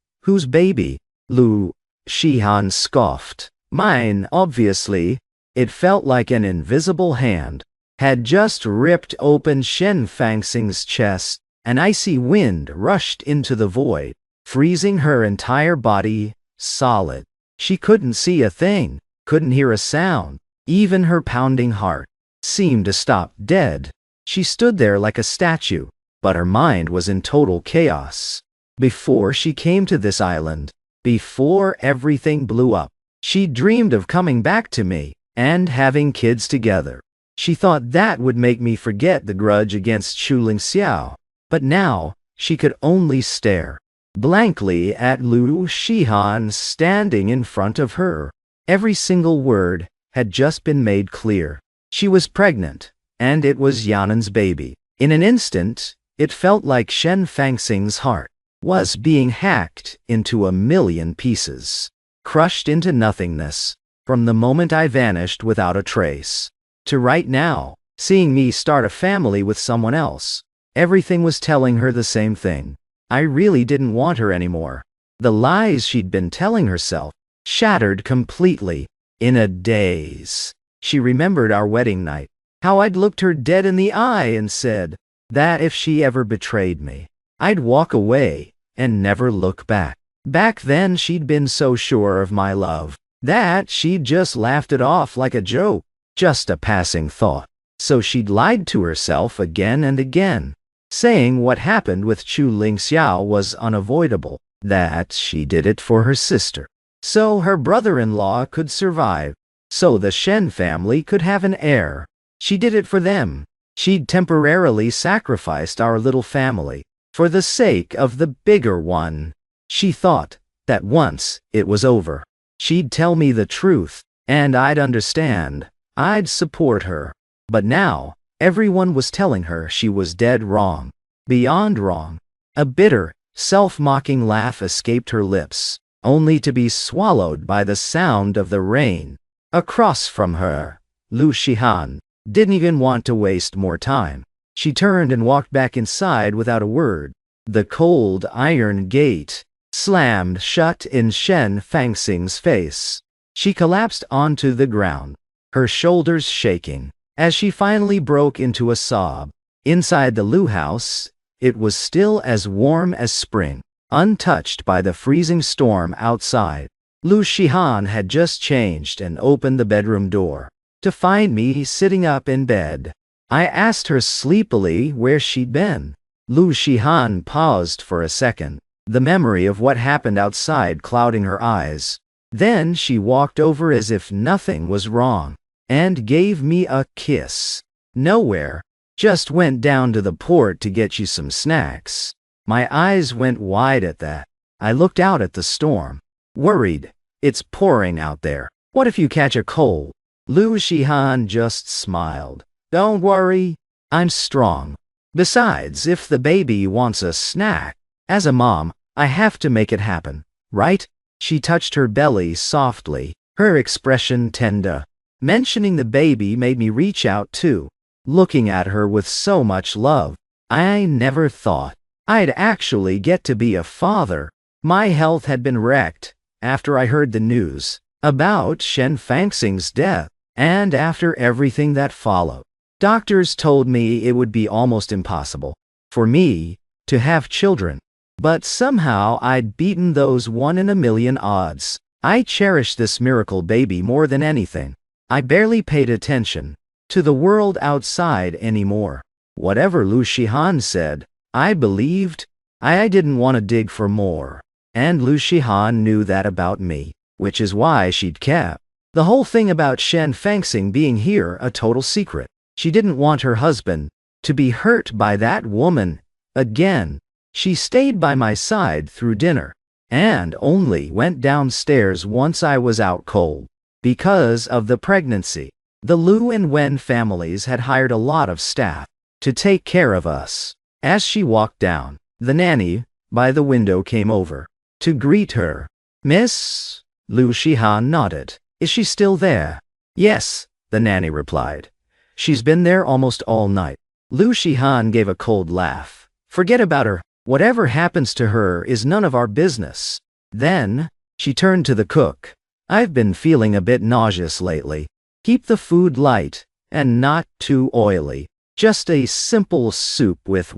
baby?" Lu Shihan scoffed. "Mine, obviously." It felt like an invisible hand had just ripped open Shen Fangxing's chest. An icy wind rushed into the void, freezing her entire body solid. She couldn't see a thing, couldn't hear a sound. Even her pounding heart seemed to stop dead. She stood there like a statue, but her mind was in total chaos. Before she came to this island, before everything blew up, she dreamed of coming back to me and having kids together. She thought that would make me forget the grudge against Chuling Xiao. But now, she could only stare blankly at Lu Shihan standing in front of her. Every single word had just been made clear. She was pregnant, and it was Yanan's baby. In an instant, it felt like Shen Fangxing's heart was being hacked into 1,000,000 pieces, crushed into nothingness. From the moment I vanished without a trace, to right now, seeing me start a family with someone else, everything was telling her the same thing. I really didn't want her anymore. The lies she'd been telling herself shattered completely. In a daze, she remembered our wedding night, how I'd looked her dead in the eye and said that if she ever betrayed me, I'd walk away and never look back. Back then she'd been so sure of my love that she'd just laughed it off like a joke, just a passing thought. So she'd lied to herself again and again, saying what happened with Chuling Xiao was unavoidable, that she did it for her sister, so her brother-in-law could survive, so the Shen family could have an heir. She did it for them. She'd temporarily sacrificed our little family for the sake of the bigger one. She thought that once it was over, she'd tell me the truth, and I'd understand. I'd support her. But now, everyone was telling her she was dead wrong. Beyond wrong. A bitter, self-mocking laugh escaped her lips, only to be swallowed by the sound of the rain. across from her. Lu Shihan didn't even want to waste more time. She turned and walked back inside without a word. The cold iron gate slammed shut in Shen Fangxing's face. She collapsed onto the ground, her shoulders shaking, as she finally broke into a sob. Inside the Lu house, it was still as warm as spring, untouched by the freezing storm outside. Lu Shihan had just changed and opened the bedroom door to find me sitting up in bed. I asked her sleepily where she'd been. Lu Shihan paused for a second, the memory of what happened outside clouding her eyes. Then she walked over as if nothing was wrong, and gave me a kiss. Nowhere. Just went down to the port to get you some snacks. My eyes went wide at that. I looked out at the storm. Worried. It's pouring out there. What if you catch a cold? Lu Shihan just smiled. Don't worry. I'm strong. Besides, if the baby wants a snack, as a mom, I have to make it happen, right? She touched her belly softly, her expression tender. Mentioning the baby made me reach out too, looking at her with so much love. I never thought I'd actually get to be a father. My health had been wrecked after I heard the news about Shen Fangxing's death, and after everything that followed. Doctors told me it would be almost impossible for me to have children, but somehow I'd beaten those 1 in a million odds. I cherished this miracle baby more than anything. I barely paid attention to the world outside anymore. Whatever Lu Shihan said, I believed. I didn't want to dig for more. And Lu Shihan knew that about me, which is why she'd kept the whole thing about Shen Fangxing being here a total secret. She didn't want her husband to be hurt by that woman again. She stayed by my side through dinner, and only went downstairs once I was out cold. Because of the pregnancy, the Lu and Wen families had hired a lot of staff to take care of us. As she walked down, the nanny by the window came over to greet her. Miss? Lu Shihan nodded. Is she still there? Yes, the nanny replied. She's been there almost all night. Lu Shihan gave a cold laugh. Forget about her. Whatever happens to her is none of our business. Then, she turned to the cook. I've been feeling a bit nauseous lately. Keep the food light, and not too oily. Just a simple soup with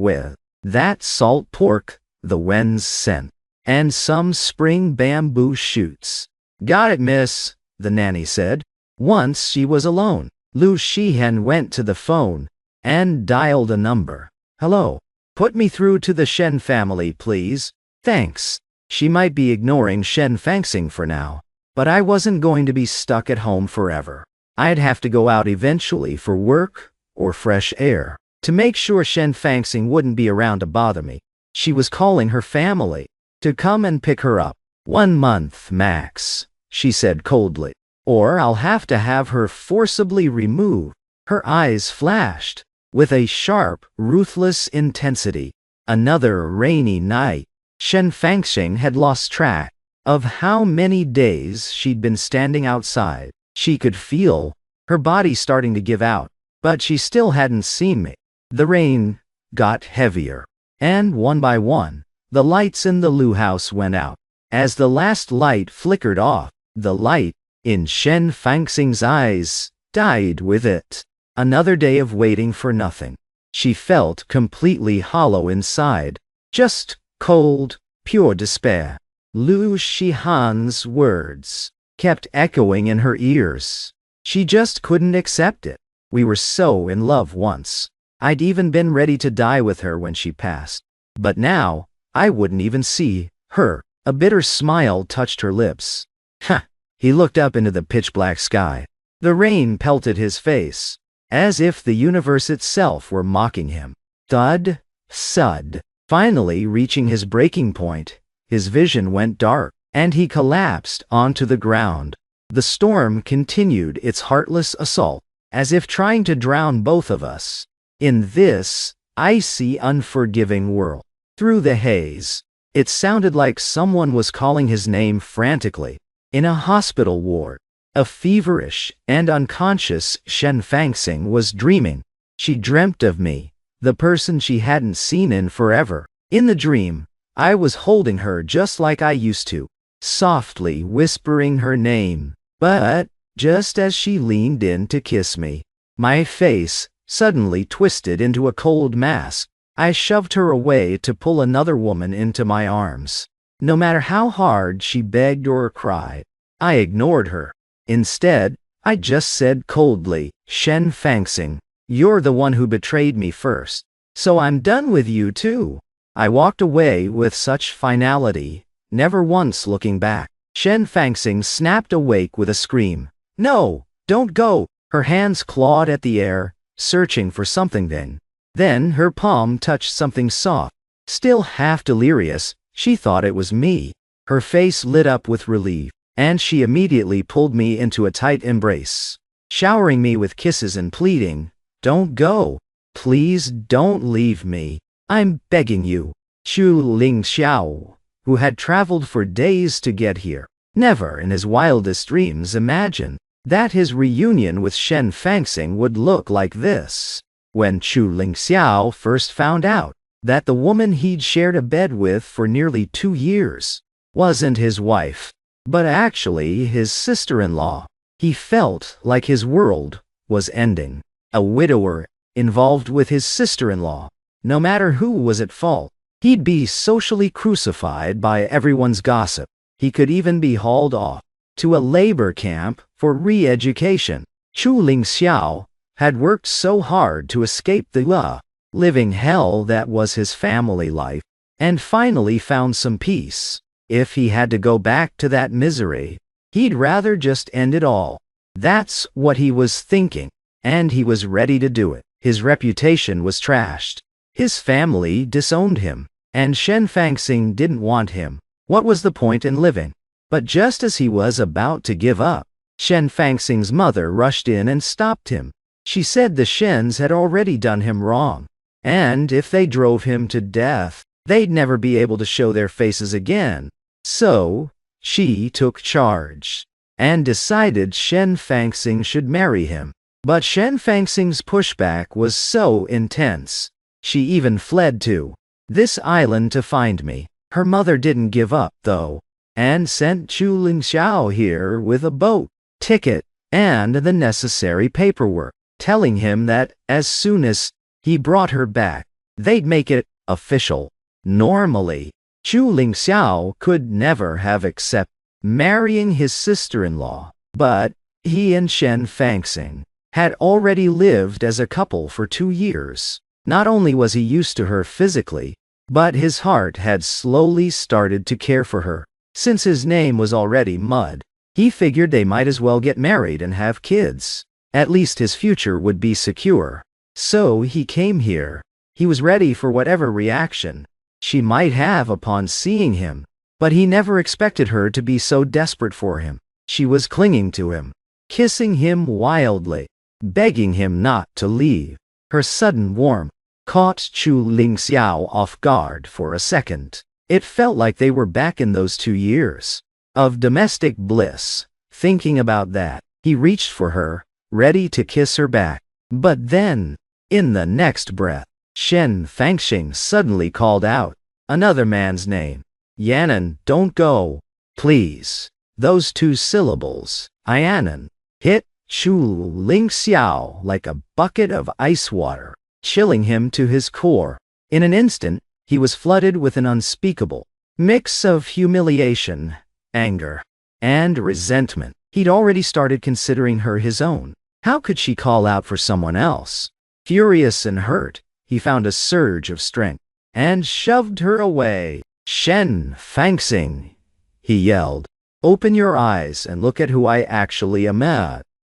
that salt pork, the Wen's scent, and some spring bamboo shoots. Got it, miss, the nanny said. Once she was alone, Lu Shihan went to the phone and dialed a number. Hello. Put me through to the Shen family, please. Thanks. She might be ignoring Shen Fangxing for now, but I wasn't going to be stuck at home forever. I'd have to go out eventually for work or fresh air. To make sure Shen Fangxing wouldn't be around to bother me, she was calling her family to come and pick her up. 1 month max, she said coldly, or I'll have to have her forcibly removed. Her eyes flashed with a sharp, ruthless intensity. Another rainy night. Shen Fangxing had lost track of how many days she'd been standing outside. She could feel her body starting to give out, but she still hadn't seen me. The rain got heavier, and one by one, the lights in the Lu house went out. As the last light flickered off, the light in Shen Fangxing's eyes died with it. Another day of waiting for nothing. She felt completely hollow inside, just cold, pure despair. Lu Shihan's words kept echoing in her ears. She just couldn't accept it. We were so in love once. I'd even been ready to die with her when she passed. But now, I wouldn't even see her. A bitter smile touched her lips. Ha! He looked up into the pitch-black sky. The rain pelted his face, as if the universe itself were mocking him. Thud, thud. Finally reaching his breaking point, his vision went dark, and he collapsed onto the ground. The storm continued its heartless assault, as if trying to drown both of us. In this icy, unforgiving world. Through the haze, it sounded like someone was calling his name frantically. In a hospital ward, A feverish and unconscious Shen Fangxing was dreaming. She dreamt of me, the person she hadn't seen in forever. In the dream, I was holding her just like I used to, softly whispering her name. But, just as she leaned in to kiss me, my face suddenly twisted into a cold mask. I shoved her away to pull another woman into my arms. No matter how hard she begged or cried, I ignored her. Instead, I just said coldly, "Shen Fangxing, you're the one who betrayed me first, so I'm done with you too." I walked away with such finality, never once looking back. Shen Fangxing snapped awake with a scream. "No, don't go!" Her hands clawed at the air, searching for something. Then her palm touched something soft. Still half delirious, she thought it was me. Her face lit up with relief, and she immediately pulled me into a tight embrace, showering me with kisses and pleading, "Don't go. Please don't leave me. I'm begging you." Chu Lingxiao, who had traveled for days to get here, never in his wildest dreams imagined that his reunion with Shen Fangxing would look like this. When Chu Lingxiao first found out that the woman he'd shared a bed with for nearly 2 years wasn't his wife, but actually his sister-in-law, he felt like his world was ending. A widower involved with his sister-in-law, no matter who was at fault, he'd be socially crucified by everyone's gossip. He could even be hauled off to a labor camp for re-education. Chu Lingxiao had worked so hard to escape the living hell that was his family life, and finally found some peace. If he had to go back to that misery, he'd rather just end it all. That's what he was thinking, and he was ready to do it. His reputation was trashed. His family disowned him, and Shen Fangxing didn't want him. What was the point in living? But just as he was about to give up, Shen Fangxing's mother rushed in and stopped him. She said the Shens had already done him wrong, and if they drove him to death, they'd never be able to show their faces again. So, she took charge and decided Shen Fangxing should marry him. But Shen Fangxing's pushback was so intense, she even fled to this island to find me. Her mother didn't give up, though, and sent Chu Lingxiao here with a boat ticket and the necessary paperwork, telling him that as soon as he brought her back, they'd make it official. Normally, Chu Lingxiao could never have accepted marrying his sister-in-law, but he and Shen Fangxing had already lived as a couple for 2 years. Not only was he used to her physically, but his heart had slowly started to care for her. Since his name was already Mud, he figured they might as well get married and have kids. At least his future would be secure. So he came here. He was ready for whatever reaction she might have upon seeing him, but he never expected her to be so desperate for him. She was clinging to him, kissing him wildly, begging him not to leave. Her sudden warmth caught Chu Lingxiao off guard for a second. It felt like they were back in those 2 years of domestic bliss. Thinking about that, he reached for her, ready to kiss her back. But then, in the next breath, Shen Fangxing suddenly called out another man's name. "Yanan, don't go, please." Those 2 syllables, Yanan, hit Chu Lingxiao like a bucket of ice water, chilling him to his core. In an instant, he was flooded with an unspeakable mix of humiliation, anger, and resentment. He'd already started considering her his own. How could she call out for someone else? Furious and hurt, he found a surge of strength and shoved her away. "Shen Fangxing," he yelled, "open your eyes and look at who I actually am."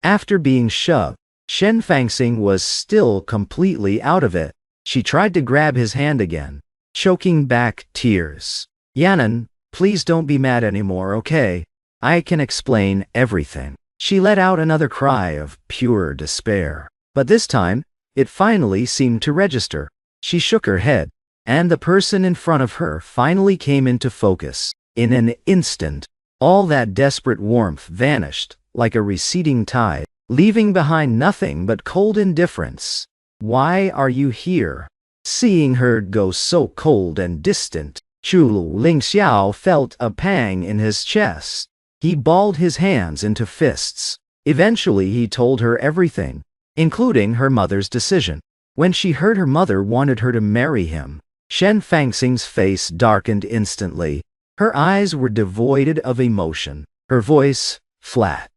After being shoved, Shen Fangxing was still completely out of it. She tried to grab his hand again, choking back tears. "Yanan, please don't be mad anymore, okay? I can explain everything." She let out another cry of pure despair. But this time, it finally seemed to register. She shook her head, and the person in front of her finally came into focus. In an instant, all that desperate warmth vanished, like a receding tide, leaving behind nothing but cold indifference. Why are you here? Seeing her go so cold and distant, Chu Lingxiao felt a pang in his chest. He balled his hands into fists. Eventually he told her everything, including her mother's decision. When she heard her mother wanted her to marry him, Shen Fangxing's face darkened instantly. Her eyes were devoid of emotion, her voice flat.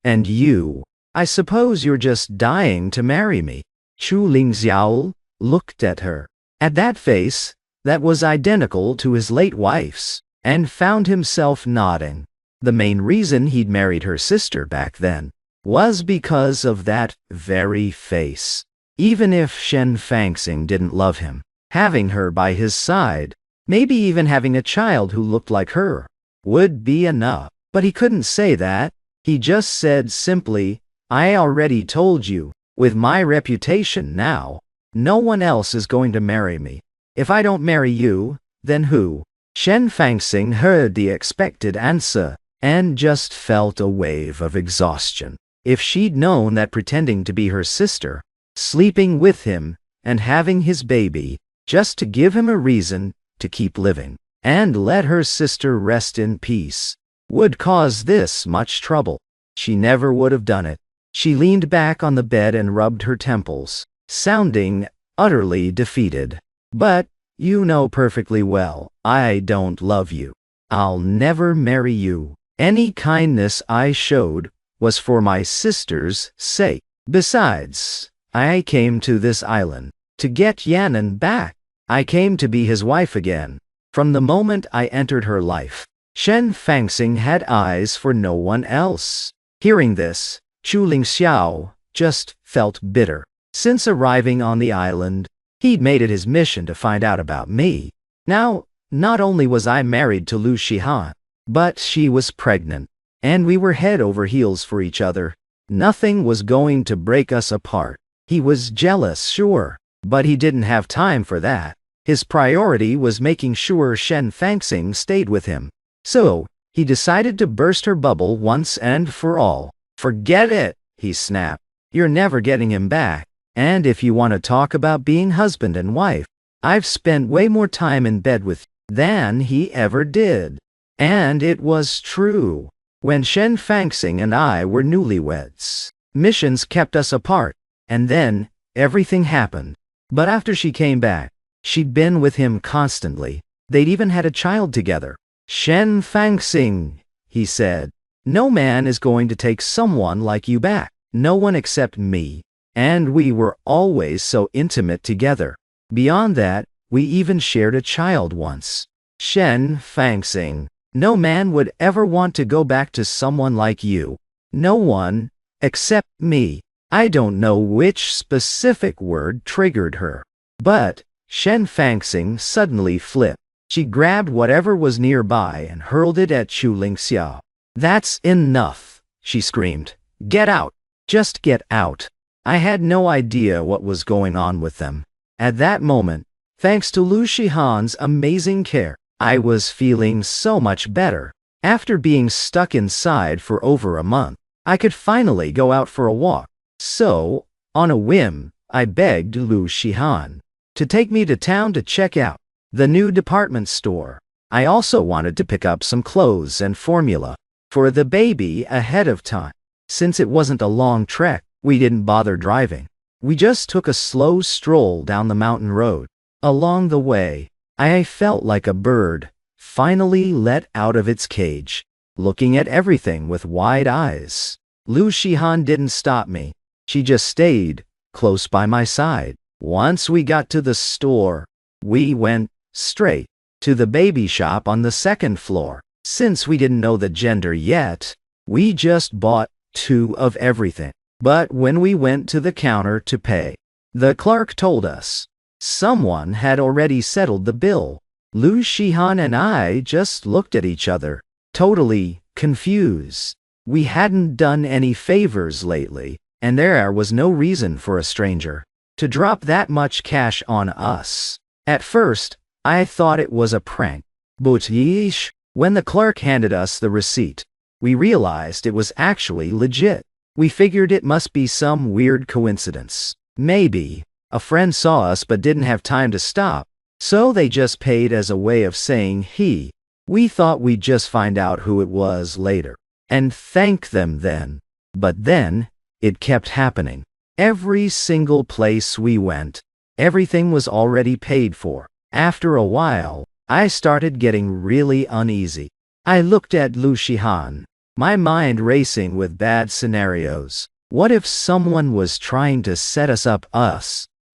And you? I suppose you're just dying to marry me. Chu Lingxiao looked at her, at that face that was identical to his late wife's, and found himself nodding. The main reason he'd married her sister back then was because of that very face. Even if Shen Fangxing didn't love him, having her by his side, maybe even having a child who looked like her, would be enough. But he couldn't say that. He just said simply, I already told you, with my reputation now, no one else is going to marry me. If I don't marry you, then who? Shen Fangxing heard the expected answer, and just felt a wave of exhaustion. If she'd known that pretending to be her sister, sleeping with him, and having his baby, just to give him a reason to keep living, and let her sister rest in peace, would cause this much trouble, she never would have done it. She leaned back on the bed and rubbed her temples, sounding utterly defeated. But, you know perfectly well, I don't love you. I'll never marry you. Any kindness I showed was for my sister's sake. Besides, I came to this island to get Yan'an back. I came to be his wife again. From the moment I entered her life, Shen Fangxing had eyes for no one else. Hearing this, Chu Lingxiao just felt bitter. Since arriving on the island, he'd made it his mission to find out about me. Now, not only was I married to Lu Shihan, but she was pregnant, and we were head over heels for each other. Nothing was going to break us apart. He was jealous, sure, but he didn't have time for that. His priority was making sure Shen Fangxing stayed with him. So, he decided to burst her bubble once and for all. Forget it, he snapped. You're never getting him back. And if you want to talk about being husband and wife, I've spent way more time in bed with you than he ever did. And it was true. When Shen Fangxing and I were newlyweds, missions kept us apart, and then everything happened. But after she came back, she'd been with him constantly. They'd even had a child together. Shen Fangxing, he said, no man is going to take someone like you back. No one except me. And we were always so intimate together. Beyond that, we even shared a child once. Shen Fangxing, no man would ever want to go back to someone like you. No one, except me. I don't know which specific word triggered her. But, Shen Fangxing suddenly flipped. She grabbed whatever was nearby and hurled it at Chu Lingxiao. That's enough, she screamed. Get out. Just get out. I had no idea what was going on with them. At that moment, thanks to Lu Shihan's amazing care, I was feeling so much better. After being stuck inside for over a month, I could finally go out for a walk. So, on a whim, I begged Lu Shihan to take me to town to check out the new department store. I also wanted to pick up some clothes and formula for the baby ahead of time. Since it wasn't a long trek, we didn't bother driving. We just took a slow stroll down the mountain road. Along the way, I felt like a bird, finally let out of its cage, looking at everything with wide eyes. Lu Shihan didn't stop me. She just stayed close by my side. Once we got to the store, we went straight to the baby shop on the second floor. Since we didn't know the gender yet, we just bought 2 of everything. But when we went to the counter to pay, the clerk told us someone had already settled the bill. Lu Shihan and I just looked at each other, totally confused. We hadn't done any favors lately, and there was no reason for a stranger to drop that much cash on us. At first, I thought it was a prank. But yeesh, when the clerk handed us the receipt, we realized it was actually legit. We figured it must be some weird coincidence. Maybe a friend saw us but didn't have time to stop, so they just paid as a way of saying he. We thought we'd just find out who it was later and thank them then. But then, it kept happening. Every single place we went, everything was already paid for. After a while, I started getting really uneasy. I looked at Lu Shihan, my mind racing with bad scenarios. What if someone was trying to set us up?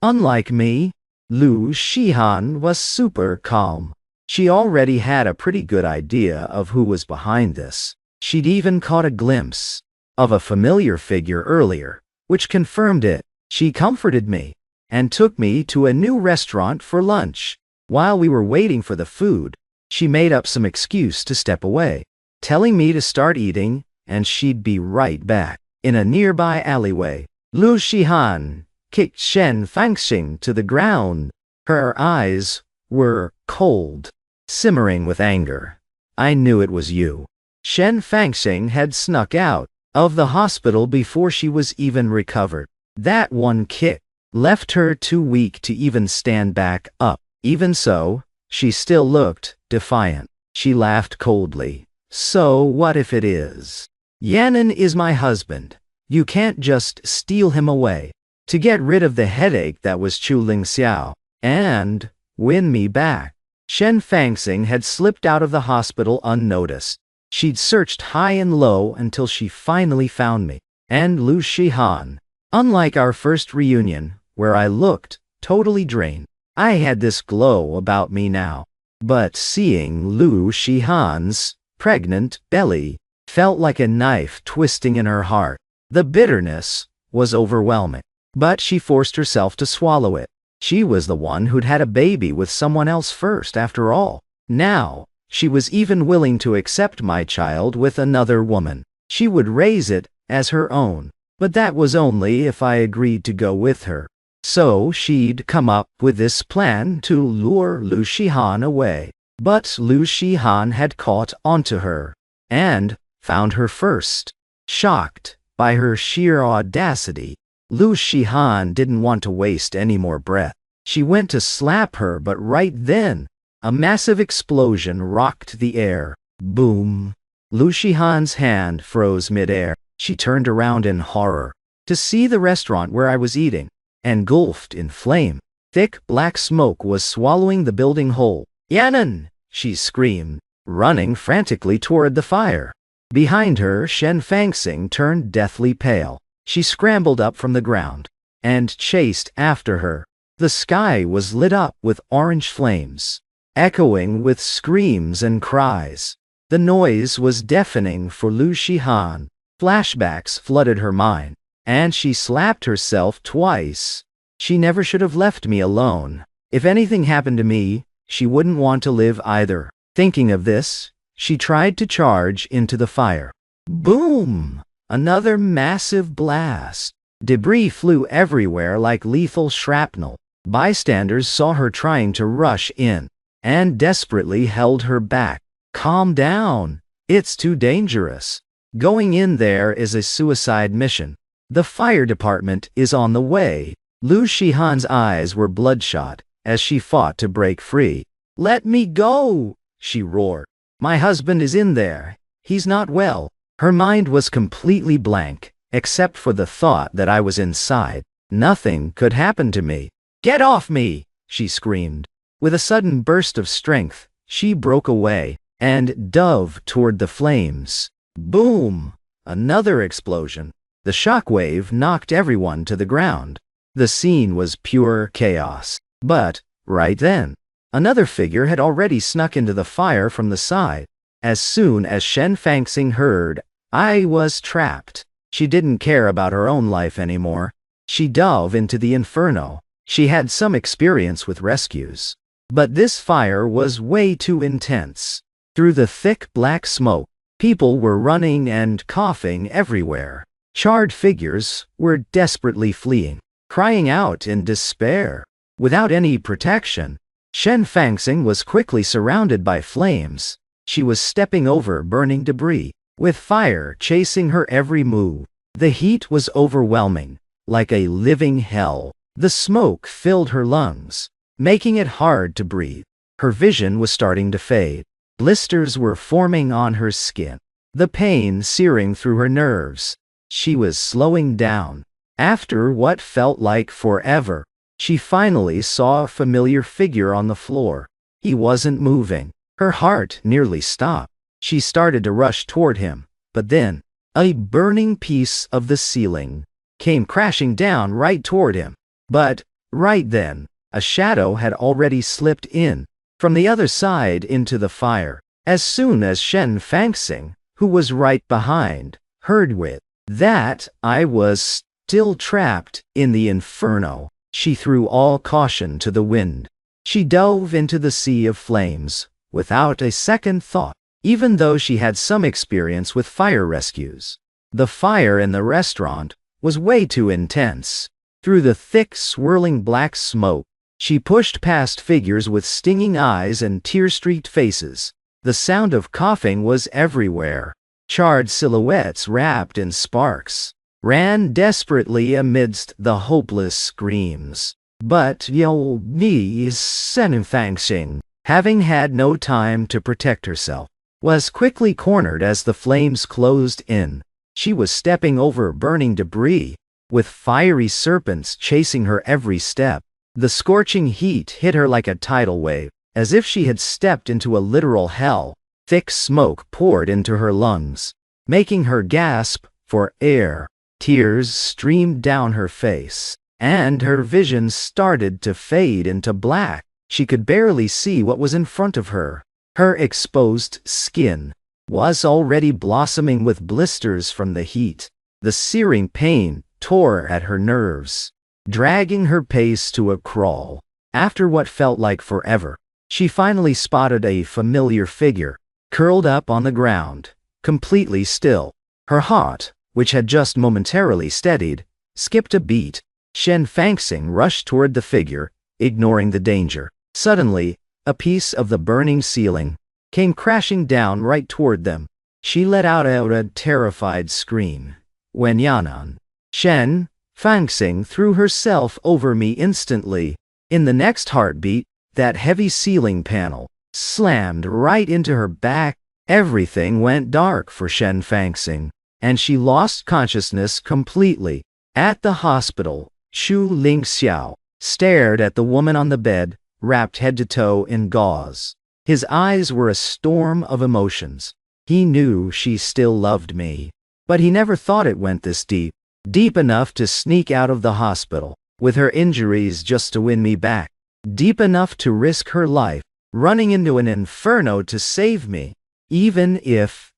Unlike me, Lu Shihan was super calm. She already had a pretty good idea of who was behind this. She'd even caught a glimpse of a familiar figure earlier, which confirmed it. She comforted me and took me to a new restaurant for lunch. While we were waiting for the food, she made up some excuse to step away, telling me to start eating and she'd be right back. In a nearby alleyway, Lu Shihan kicked Shen Fangxing to the ground. Her eyes were cold, simmering with anger. I knew it was you. Shen Fangxing had snuck out of the hospital before she was even recovered. That one kick left her too weak to even stand back up. Even so, she still looked defiant. She laughed coldly. So what if it is? Yanan is my husband. You can't just steal him away to get rid of the headache that was Chu Ling Xiao and win me back. Shen Fangxing had slipped out of the hospital unnoticed. She'd searched high and low until she finally found me and Lu Shihan. Unlike our first reunion, where I looked totally drained, I had this glow about me now. But seeing Lu Shihan's pregnant belly felt like a knife twisting in her heart. The bitterness was overwhelming, but she forced herself to swallow it. She was the one who'd had a baby with someone else first, after all. Now, she was even willing to accept my child with another woman. She would raise it as her own, but that was only if I agreed to go with her. So she'd come up with this plan to lure Lu Shihan away. But Lu Shihan had caught onto her and found her first. Shocked by her sheer audacity, Lu Shihan didn't want to waste any more breath. She went to slap her, but right then, a massive explosion rocked the air. Boom! Lu Shihan's hand froze midair. She turned around in horror to see the restaurant where I was eating, engulfed in flame. Thick black smoke was swallowing the building whole. Yanan! She screamed, running frantically toward the fire. Behind her, Shen Fangxing turned deathly pale. She scrambled up from the ground and chased after her. The sky was lit up with orange flames, echoing with screams and cries. The noise was deafening for Lu Shihan. Flashbacks flooded her mind, and she slapped herself twice. She never should have left me alone. If anything happened to me, she wouldn't want to live either. Thinking of this, she tried to charge into the fire. Boom! Another massive blast. Debris flew everywhere like lethal shrapnel. Bystanders saw her trying to rush in and desperately held her back. Calm down. It's too dangerous. Going in there is a suicide mission. The fire department is on the way. Lu Shihan's eyes were bloodshot as she fought to break free. Let me go, she roared. My husband is in there. He's not well. Her mind was completely blank, except for the thought that I was inside. Nothing could happen to me. Get off me, she screamed. With a sudden burst of strength, she broke away and dove toward the flames. Boom! Another explosion. The shockwave knocked everyone to the ground. The scene was pure chaos. But, right then, another figure had already snuck into the fire from the side. As soon as Shen Fangxing heard I was trapped, she didn't care about her own life anymore. She dove into the inferno. She had some experience with rescues, but this fire was way too intense. Through the thick black smoke, people were running and coughing everywhere. Charred figures were desperately fleeing, crying out in despair. Without any protection, Shen Fangxing was quickly surrounded by flames. She was stepping over burning debris. with fire chasing her every move. The heat was overwhelming, like a living hell. The smoke filled her lungs, making it hard to breathe. Her vision was starting to fade. Blisters were forming on her skin, the pain searing through her nerves. She was slowing down. After what felt like forever, she finally saw a familiar figure on the floor. He wasn't moving. Her heart nearly stopped. She started to rush toward him, but then, a burning piece of the ceiling came crashing down right toward him. But, right then, a shadow had already slipped in from the other side into the fire. As soon as Shen Fangxing, who was right behind, heard that I was still trapped in the inferno, she threw all caution to the wind. She dove into the sea of flames, without a second thought, even though she had some experience with fire rescues. The fire in the restaurant was way too intense. Through the thick, swirling black smoke, she pushed past figures with stinging eyes and tear-streaked faces. The sound of coughing was everywhere. Charred silhouettes wrapped in sparks ran desperately amidst the hopeless screams. But Yo Mi Shen Fangxing, having had no time to protect herself, was quickly cornered as the flames closed in. She was stepping over burning debris, with fiery serpents chasing her every step. The scorching heat hit her like a tidal wave, as if she had stepped into a literal hell. Thick smoke poured into her lungs, making her gasp for air. Tears streamed down her face, and her vision started to fade into black. She could barely see what was in front of her. Her exposed skin was already blossoming with blisters from the heat. The searing pain tore at her nerves, dragging her pace to a crawl. After what felt like forever, she finally spotted a familiar figure, curled up on the ground, completely still. Her heart, which had just momentarily steadied, skipped a beat. Shen Fangxing rushed toward the figure, ignoring the danger. Suddenly, a piece of the burning ceiling came crashing down right toward them. She let out a terrified scream. When Yanan, Shen Fangxing threw herself over me instantly. In the next heartbeat, that heavy ceiling panel slammed right into her back. Everything went dark for Shen Fangxing, and she lost consciousness completely. At the hospital, Chu Lingxiao stared at the woman on the bed, wrapped head to toe in gauze. His eyes were a storm of emotions. He knew she still loved me, but he never thought it went this deep. Deep enough to sneak out of the hospital with her injuries just to win me back. Deep enough to risk her life, running into an inferno to save me, even if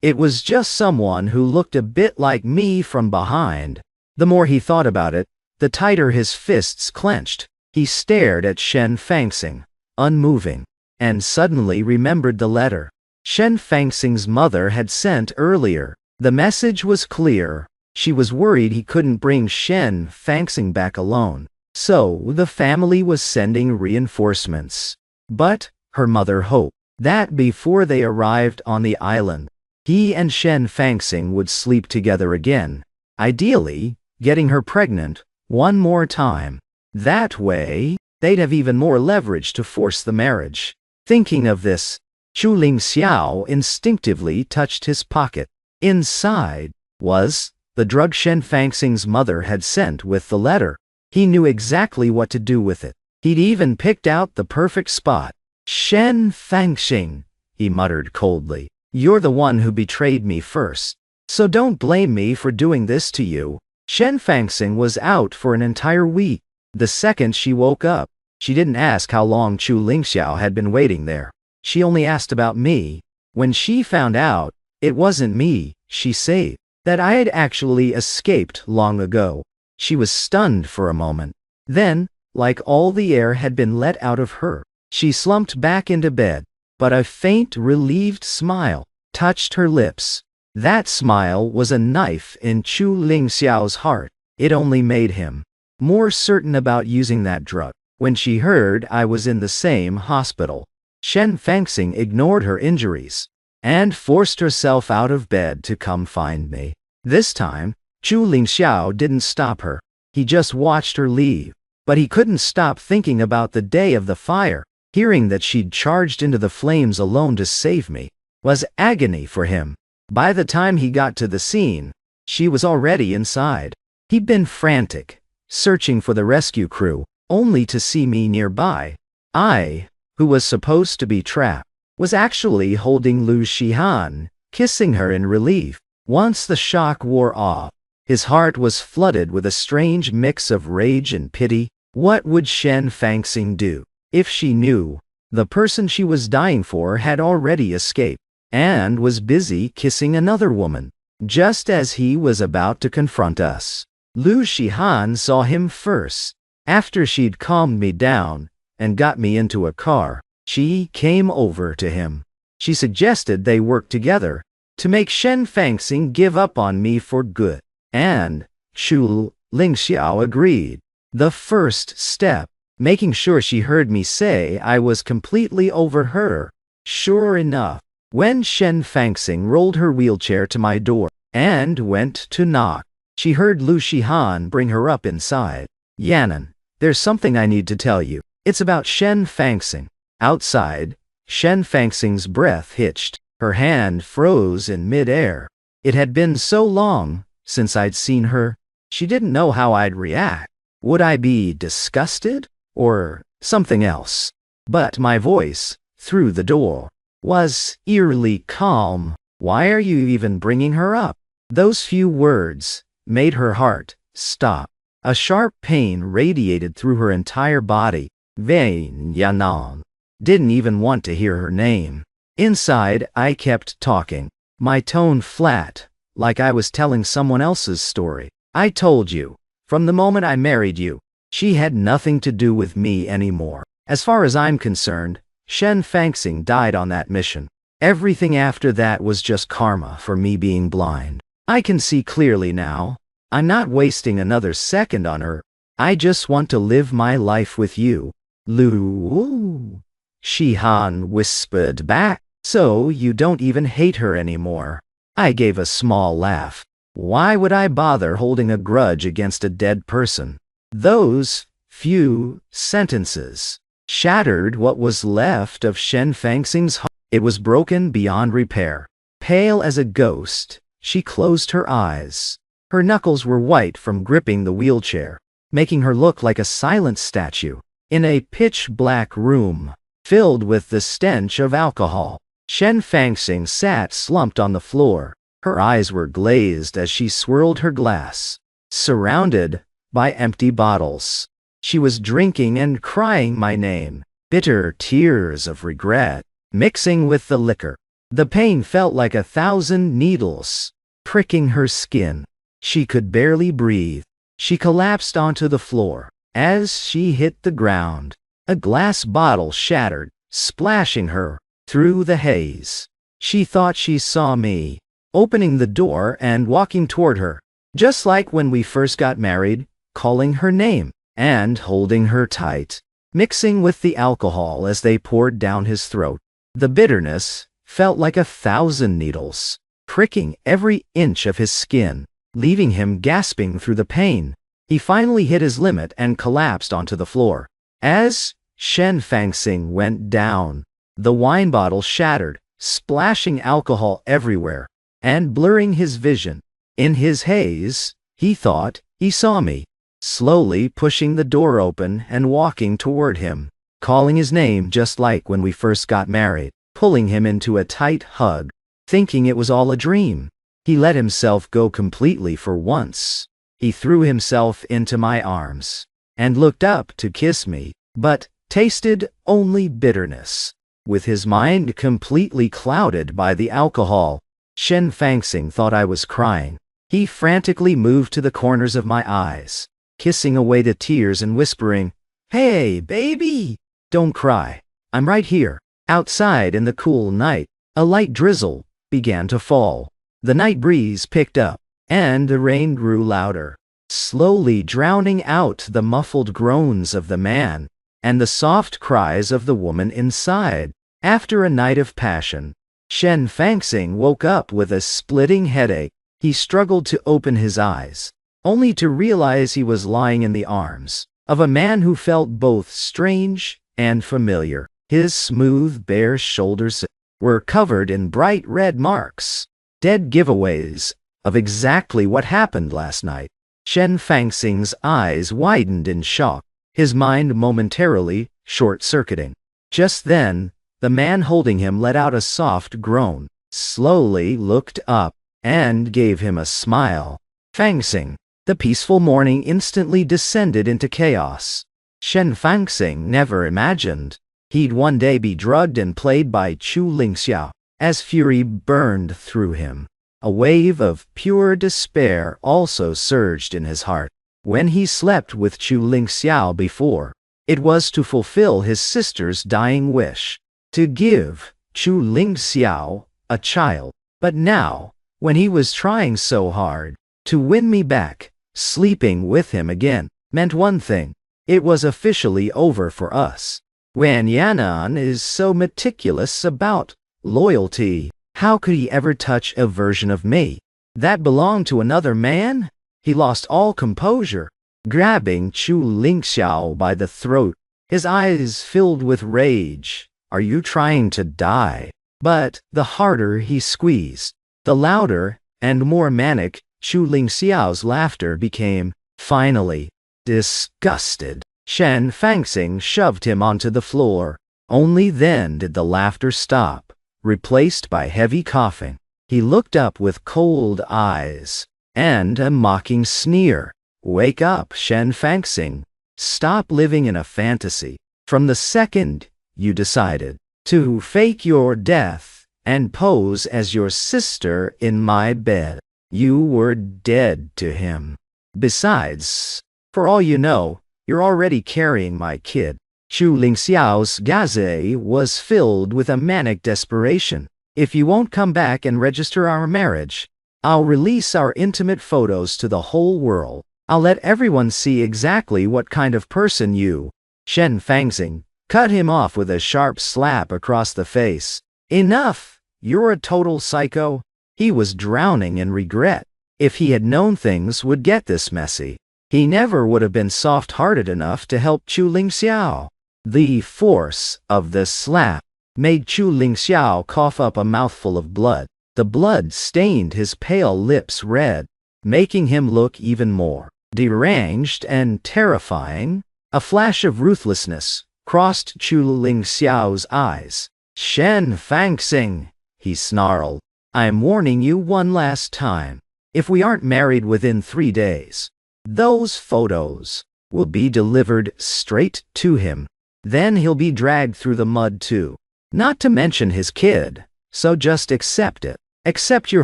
it was just someone who looked a bit like me from behind. The more he thought about it, the tighter his fists clenched. He stared at Shen Fangxing, unmoving, and suddenly remembered the letter Shen Fangxing's mother had sent earlier. The message was clear. She was worried he couldn't bring Shen Fangxing back alone, so the family was sending reinforcements. But her mother hoped that before they arrived on the island, he and Shen Fangxing would sleep together again, ideally getting her pregnant one more time. That way, they'd have even more leverage to force the marriage. Thinking of this, Chu Lingxiao instinctively touched his pocket. Inside was the drug Shen Fangxing's mother had sent with the letter. He knew exactly what to do with it. He'd even picked out the perfect spot. Shen Fangxing, he muttered coldly, you're the one who betrayed me first, so don't blame me for doing this to you. Shen Fangxing was out for an entire week. The second she woke up, she didn't ask how long Chu Lingxiao had been waiting there. She only asked about me. When she found out it wasn't me she saved, that I had actually escaped long ago, she was stunned for a moment. Then, like all the air had been let out of her, she slumped back into bed, but a faint, relieved smile touched her lips. That smile was a knife in Chu Lingxiao's heart. It only made him more certain about using that drug. When she heard I was in the same hospital, Shen Fangxing ignored her injuries and forced herself out of bed to come find me. This time, Zhu Lingxiao didn't stop her. He just watched her leave. But he couldn't stop thinking about the day of the fire. Hearing that she'd charged into the flames alone to save me was agony for him. By the time he got to the scene, she was already inside. He'd been frantic, searching for the rescue crew, only to see me nearby. I, who was supposed to be trapped, was actually holding Lu Shihan, kissing her in relief. Once the shock wore off, his heart was flooded with a strange mix of rage and pity. What would Shen Fangxing do if she knew the person she was dying for had already escaped and was busy kissing another woman, just as he was about to confront us? Lu Shihan saw him first. After she'd calmed me down and got me into a car, she came over to him. She suggested they work together to make Shen Fangxing give up on me for good, and Zhu Lingxiao agreed. The first step, making sure she heard me say I was completely over her. Sure enough, when Shen Fangxing rolled her wheelchair to my door and went to knock, she heard Lu Shihan bring her up inside. Yanan, there's something I need to tell you. It's about Shen Fangxing. Outside, Shen Fangxing's breath hitched. Her hand froze in mid-air. It had been so long since I'd seen her, she didn't know how I'd react. Would I be disgusted or something else? But my voice, through the door, was eerily calm. Why are you even bringing her up? Those few words made her heart stop. A sharp pain radiated through her entire body. Vain Yanan didn't even want to hear her name. Inside, I kept talking, my tone flat, like I was telling someone else's story. I told you, from the moment I married you, she had nothing to do with me anymore. As far as I'm concerned, Shen Fangxing died on that mission. Everything after that was just karma for me being blind. I can see clearly now. I'm not wasting another second on her. I just want to live my life with you. Lu Shihan whispered back. So you don't even hate her anymore. I gave a small laugh. Why would I bother holding a grudge against a dead person? Those few sentences shattered what was left of Shen Fangxing's heart. It was broken beyond repair. Pale as a ghost, she closed her eyes. Her knuckles were white from gripping the wheelchair, making her look like a silent statue. In a pitch-black room, filled with the stench of alcohol, Shen Fangxing sat slumped on the floor. Her eyes were glazed as she swirled her glass. Surrounded by empty bottles, she was drinking and crying my name, bitter tears of regret, mixing with the liquor. The pain felt like 1,000 needles, pricking her skin. She could barely breathe. She collapsed onto the floor. As she hit the ground, a glass bottle shattered, splashing her through the haze. She thought she saw me, opening the door and walking toward her, just like when we first got married, calling her name and holding her tight, mixing with the alcohol as they poured down his throat. The bitterness felt like 1,000 needles, pricking every inch of his skin, leaving him gasping through the pain. He finally hit his limit and collapsed onto the floor. As Shen Fangxing went down, the wine bottle shattered, splashing alcohol everywhere and blurring his vision. In his haze, he thought he saw me, slowly pushing the door open and walking toward him, calling his name just like when we first got married, pulling him into a tight hug, thinking it was all a dream. He let himself go completely for once. He threw himself into my arms and looked up to kiss me, but tasted only bitterness. With his mind completely clouded by the alcohol, Shen Fangxing thought I was crying. He frantically moved to the corners of my eyes, kissing away the tears and whispering, "Hey, baby! Don't cry. I'm right here." Outside in the cool night, a light drizzle began to fall. The night breeze picked up, and the rain grew louder, slowly drowning out the muffled groans of the man and the soft cries of the woman inside. After a night of passion, Shen Fangxing woke up with a splitting headache. He struggled to open his eyes, only to realize he was lying in the arms of a man who felt both strange and familiar. His smooth, bare shoulders were covered in bright red marks, dead giveaways of exactly what happened last night. Shen Fangxing's eyes widened in shock, his mind momentarily short-circuiting. Just then, the man holding him let out a soft groan, slowly looked up, and gave him a smile. Fangxing. The peaceful morning instantly descended into chaos. Shen Fangxing never imagined he'd one day be drugged and played by Chu Lingxiao. As fury burned through him, a wave of pure despair also surged in his heart. When he slept with Chu Lingxiao before, it was to fulfill his sister's dying wish, to give Chu Lingxiao a child. But now, when he was trying so hard to win me back, sleeping with him again meant one thing: it was officially over for us. Wan Yanan is so meticulous about loyalty. How could he ever touch a version of me that belonged to another man? He lost all composure, grabbing Chu Lingxiao by the throat, his eyes filled with rage. Are you trying to die? But the harder he squeezed, the louder and more manic Chu Lingxiao's laughter became. Finally, disgusted, Shen Fangxing shoved him onto the floor. Only then did the laughter stop, replaced by heavy coughing. He looked up with cold eyes and a mocking sneer. Wake up, Shen Fangxing. Stop living in a fantasy. From the second you decided to fake your death and pose as your sister in my bed, you were dead to him. Besides, for all you know, you're already carrying my kid. Chu Lingxiao's gaze was filled with a manic desperation. If you won't come back and register our marriage, I'll release our intimate photos to the whole world. I'll let everyone see exactly what kind of person you. Shen Fangxing cut him off with a sharp slap across the face. Enough! You're a total psycho. He was drowning in regret. If he had known things would get this messy, he never would have been soft-hearted enough to help Chu Lingxiao. The force of the slap made Chu Lingxiao cough up a mouthful of blood. The blood stained his pale lips red, making him look even more deranged and terrifying. A flash of ruthlessness crossed Chu Lingxiao's eyes. Shen Fangxing, he snarled, I'm warning you one last time. If we aren't married within 3 days, those photos will be delivered straight to him. Then he'll be dragged through the mud too. Not to mention his kid. So just accept it. Accept your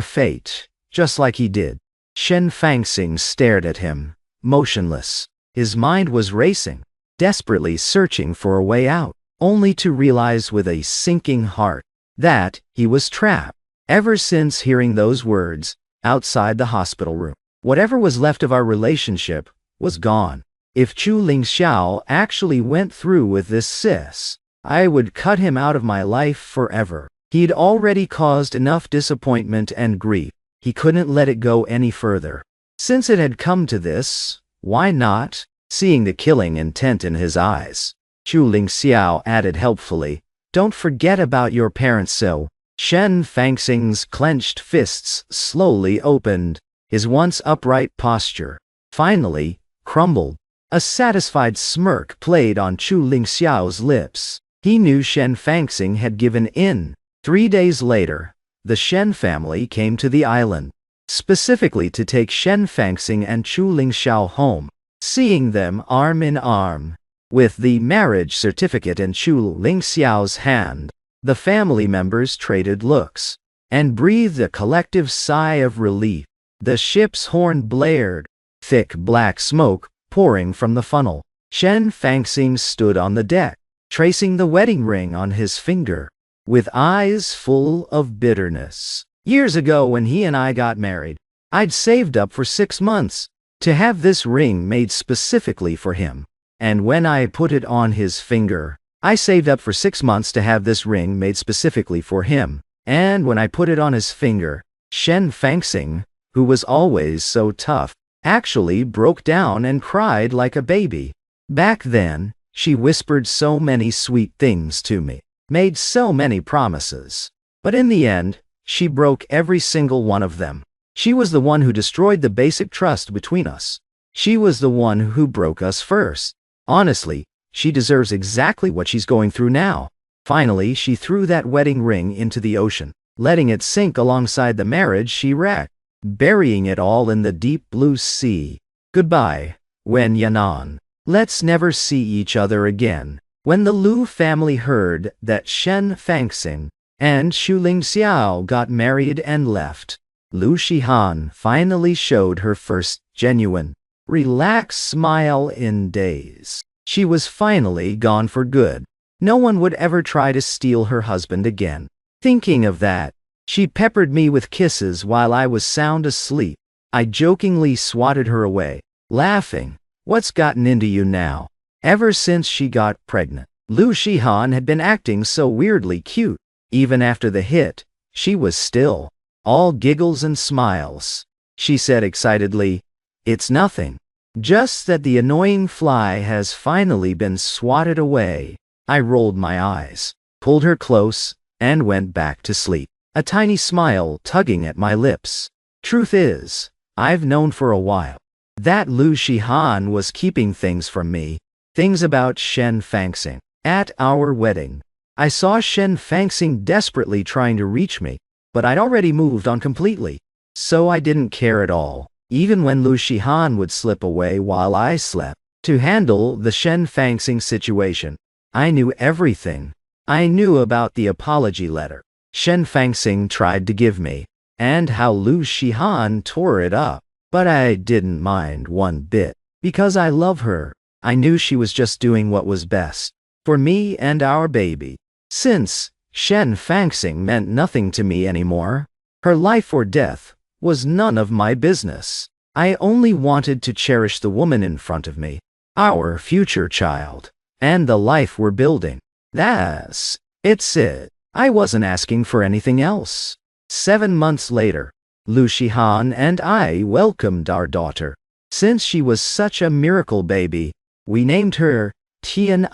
fate, just like he did. Shen Fangxing stared at him, motionless. His mind was racing, desperately searching for a way out, only to realize with a sinking heart that he was trapped. Ever since hearing those words outside the hospital room, whatever was left of our relationship was gone. If Chu Lingxiao actually went through with this sis, I would cut him out of my life forever. He'd already caused enough disappointment and grief. He couldn't let it go any further. Since it had come to this, why not? Seeing the killing intent in his eyes, Chu Lingxiao added helpfully, don't forget about your parents. So Shen Fangxing's clenched fists slowly opened. His once upright posture finally crumbled. A satisfied smirk played on Chu Lingxiao's lips. He knew Shen Fangxing had given in. 3 days later, the Shen family came to the island, specifically to take Shen Fangxing and Chu Lingxiao home. Seeing them arm in arm, with the marriage certificate in Chu Lingxiao's hand, the family members traded looks and breathed a collective sigh of relief. The ship's horn blared, thick black smoke pouring from the funnel. Shen Fangxing stood on the deck, tracing the wedding ring on his finger, with eyes full of bitterness. Years ago when he and I got married, I'd saved up for 6 months to have this ring made specifically for him. And when I put it on his finger, I saved up for 6 months to have this ring made specifically for him. And when I put it on his finger, Shen Fangxing, who was always so tough, actually broke down and cried like a baby. Back then, she whispered so many sweet things to me, made so many promises. But in the end, she broke every single one of them. She was the one who destroyed the basic trust between us. She was the one who broke us first. Honestly, she deserves exactly what she's going through now. Finally, she threw that wedding ring into the ocean, letting it sink alongside the marriage she wrecked, burying it all in the deep blue sea. Goodbye, Wen Yanan. Let's never see each other again. When the Lu family heard that Shen Fangxing and Xu Lingxiao got married and left, Lu Shihan finally showed her first genuine, relaxed smile in days. She was finally gone for good. No one would ever try to steal her husband again. Thinking of that, she peppered me with kisses while I was sound asleep. I jokingly swatted her away, laughing. What's gotten into you now? Ever since she got pregnant, Lu Shihan had been acting so weirdly cute. Even after the hit, she was still all giggles and smiles. She said excitedly, "It's nothing. Just that the annoying fly has finally been swatted away." I rolled my eyes, pulled her close, and went back to sleep, a tiny smile tugging at my lips. Truth is, I've known for a while that Lu Shihan was keeping things from me, things about Shen Fangxing. At our wedding, I saw Shen Fangxing desperately trying to reach me, but I'd already moved on completely, so I didn't care at all, even when Lu Shihan would slip away while I slept. To handle the Shen Fangxing situation, I knew everything. I knew about the apology letter Shen Fangxing tried to give me, and how Lu Shihan tore it up. But I didn't mind one bit, because I love her. I knew she was just doing what was best for me and our baby. Since Shen Fangxing meant nothing to me anymore, her life or death was none of my business. I only wanted to cherish the woman in front of me, our future child, and the life we're building. It's it. I wasn't asking for anything else. 7 months later, Lu Shihan and I welcomed our daughter. Since she was such a miracle baby, we named her Tian,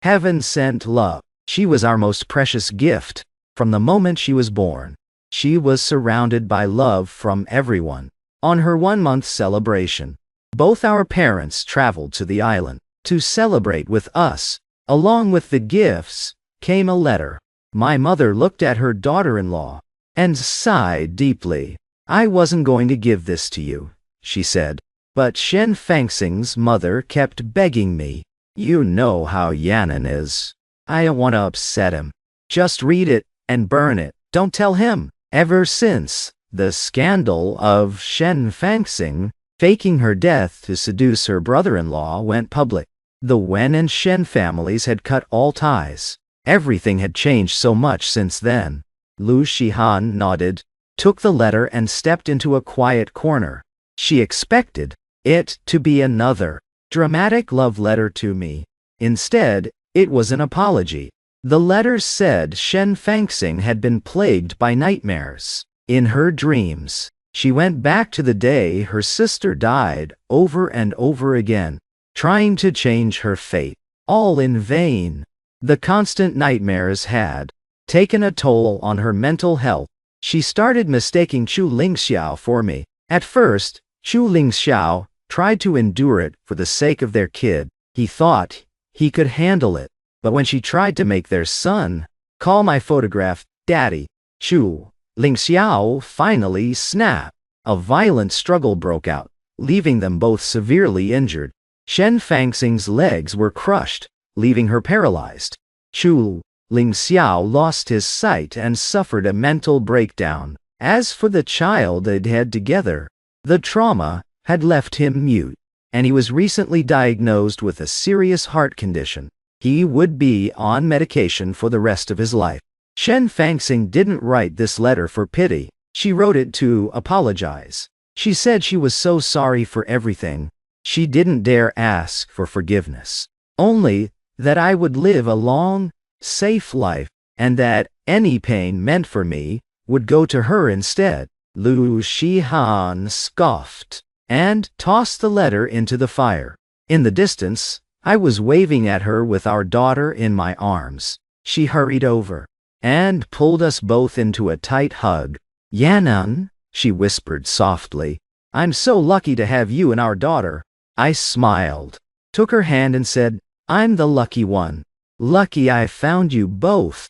Heaven Sent Love. She was our most precious gift. From the moment she was born, she was surrounded by love from everyone. On her 1-month celebration, both our parents traveled to the island to celebrate with us. Along with the gifts came a letter. My mother looked at her daughter-in-law and sighed deeply. "I wasn't going to give this to you," she said, "but Shen Fangxing's mother kept begging me. You know how Yanan is. I don't want to upset him. Just read it and burn it. Don't tell him." Ever since the scandal of Shen Fangxing faking her death to seduce her brother-in-law went public, the Wen and Shen families had cut all ties. Everything had changed so much since then. Lu Shihan nodded, took the letter and stepped into a quiet corner. She expected it to be another dramatic love letter to me. Instead, it was an apology. The letter said Shen Fangxing had been plagued by nightmares. In her dreams, she went back to the day her sister died over and over again, trying to change her fate, all in vain. The constant nightmares had taken a toll on her mental health. She started mistaking Xu Lingxiao for me. At first, Xu Lingxiao tried to endure it for the sake of their kid. He thought he could handle it. But when she tried to make their son call my photograph Daddy, Xu Lingxiao finally snapped. A violent struggle broke out, leaving them both severely injured. Shen Fangxing's legs were crushed, leaving her paralyzed. Xu Lingxiao lost his sight and suffered a mental breakdown. As for the child they'd had together, the trauma had left him mute, and he was recently diagnosed with a serious heart condition. He would be on medication for the rest of his life. Shen Fangxing didn't write this letter for pity. She wrote it to apologize. She said she was so sorry for everything. She didn't dare ask for forgiveness. Only that I would live a long, safe life, and that Any pain meant for me would go to her instead. Lu Shihan scoffed and tossed the letter into the fire. In the distance, I was waving at her with our daughter in my arms. She hurried over and pulled us both into a tight hug. Yanan, she whispered softly, I'm so lucky to have you and our daughter. I smiled, took her hand and said, I'm the lucky one. Lucky I found you both.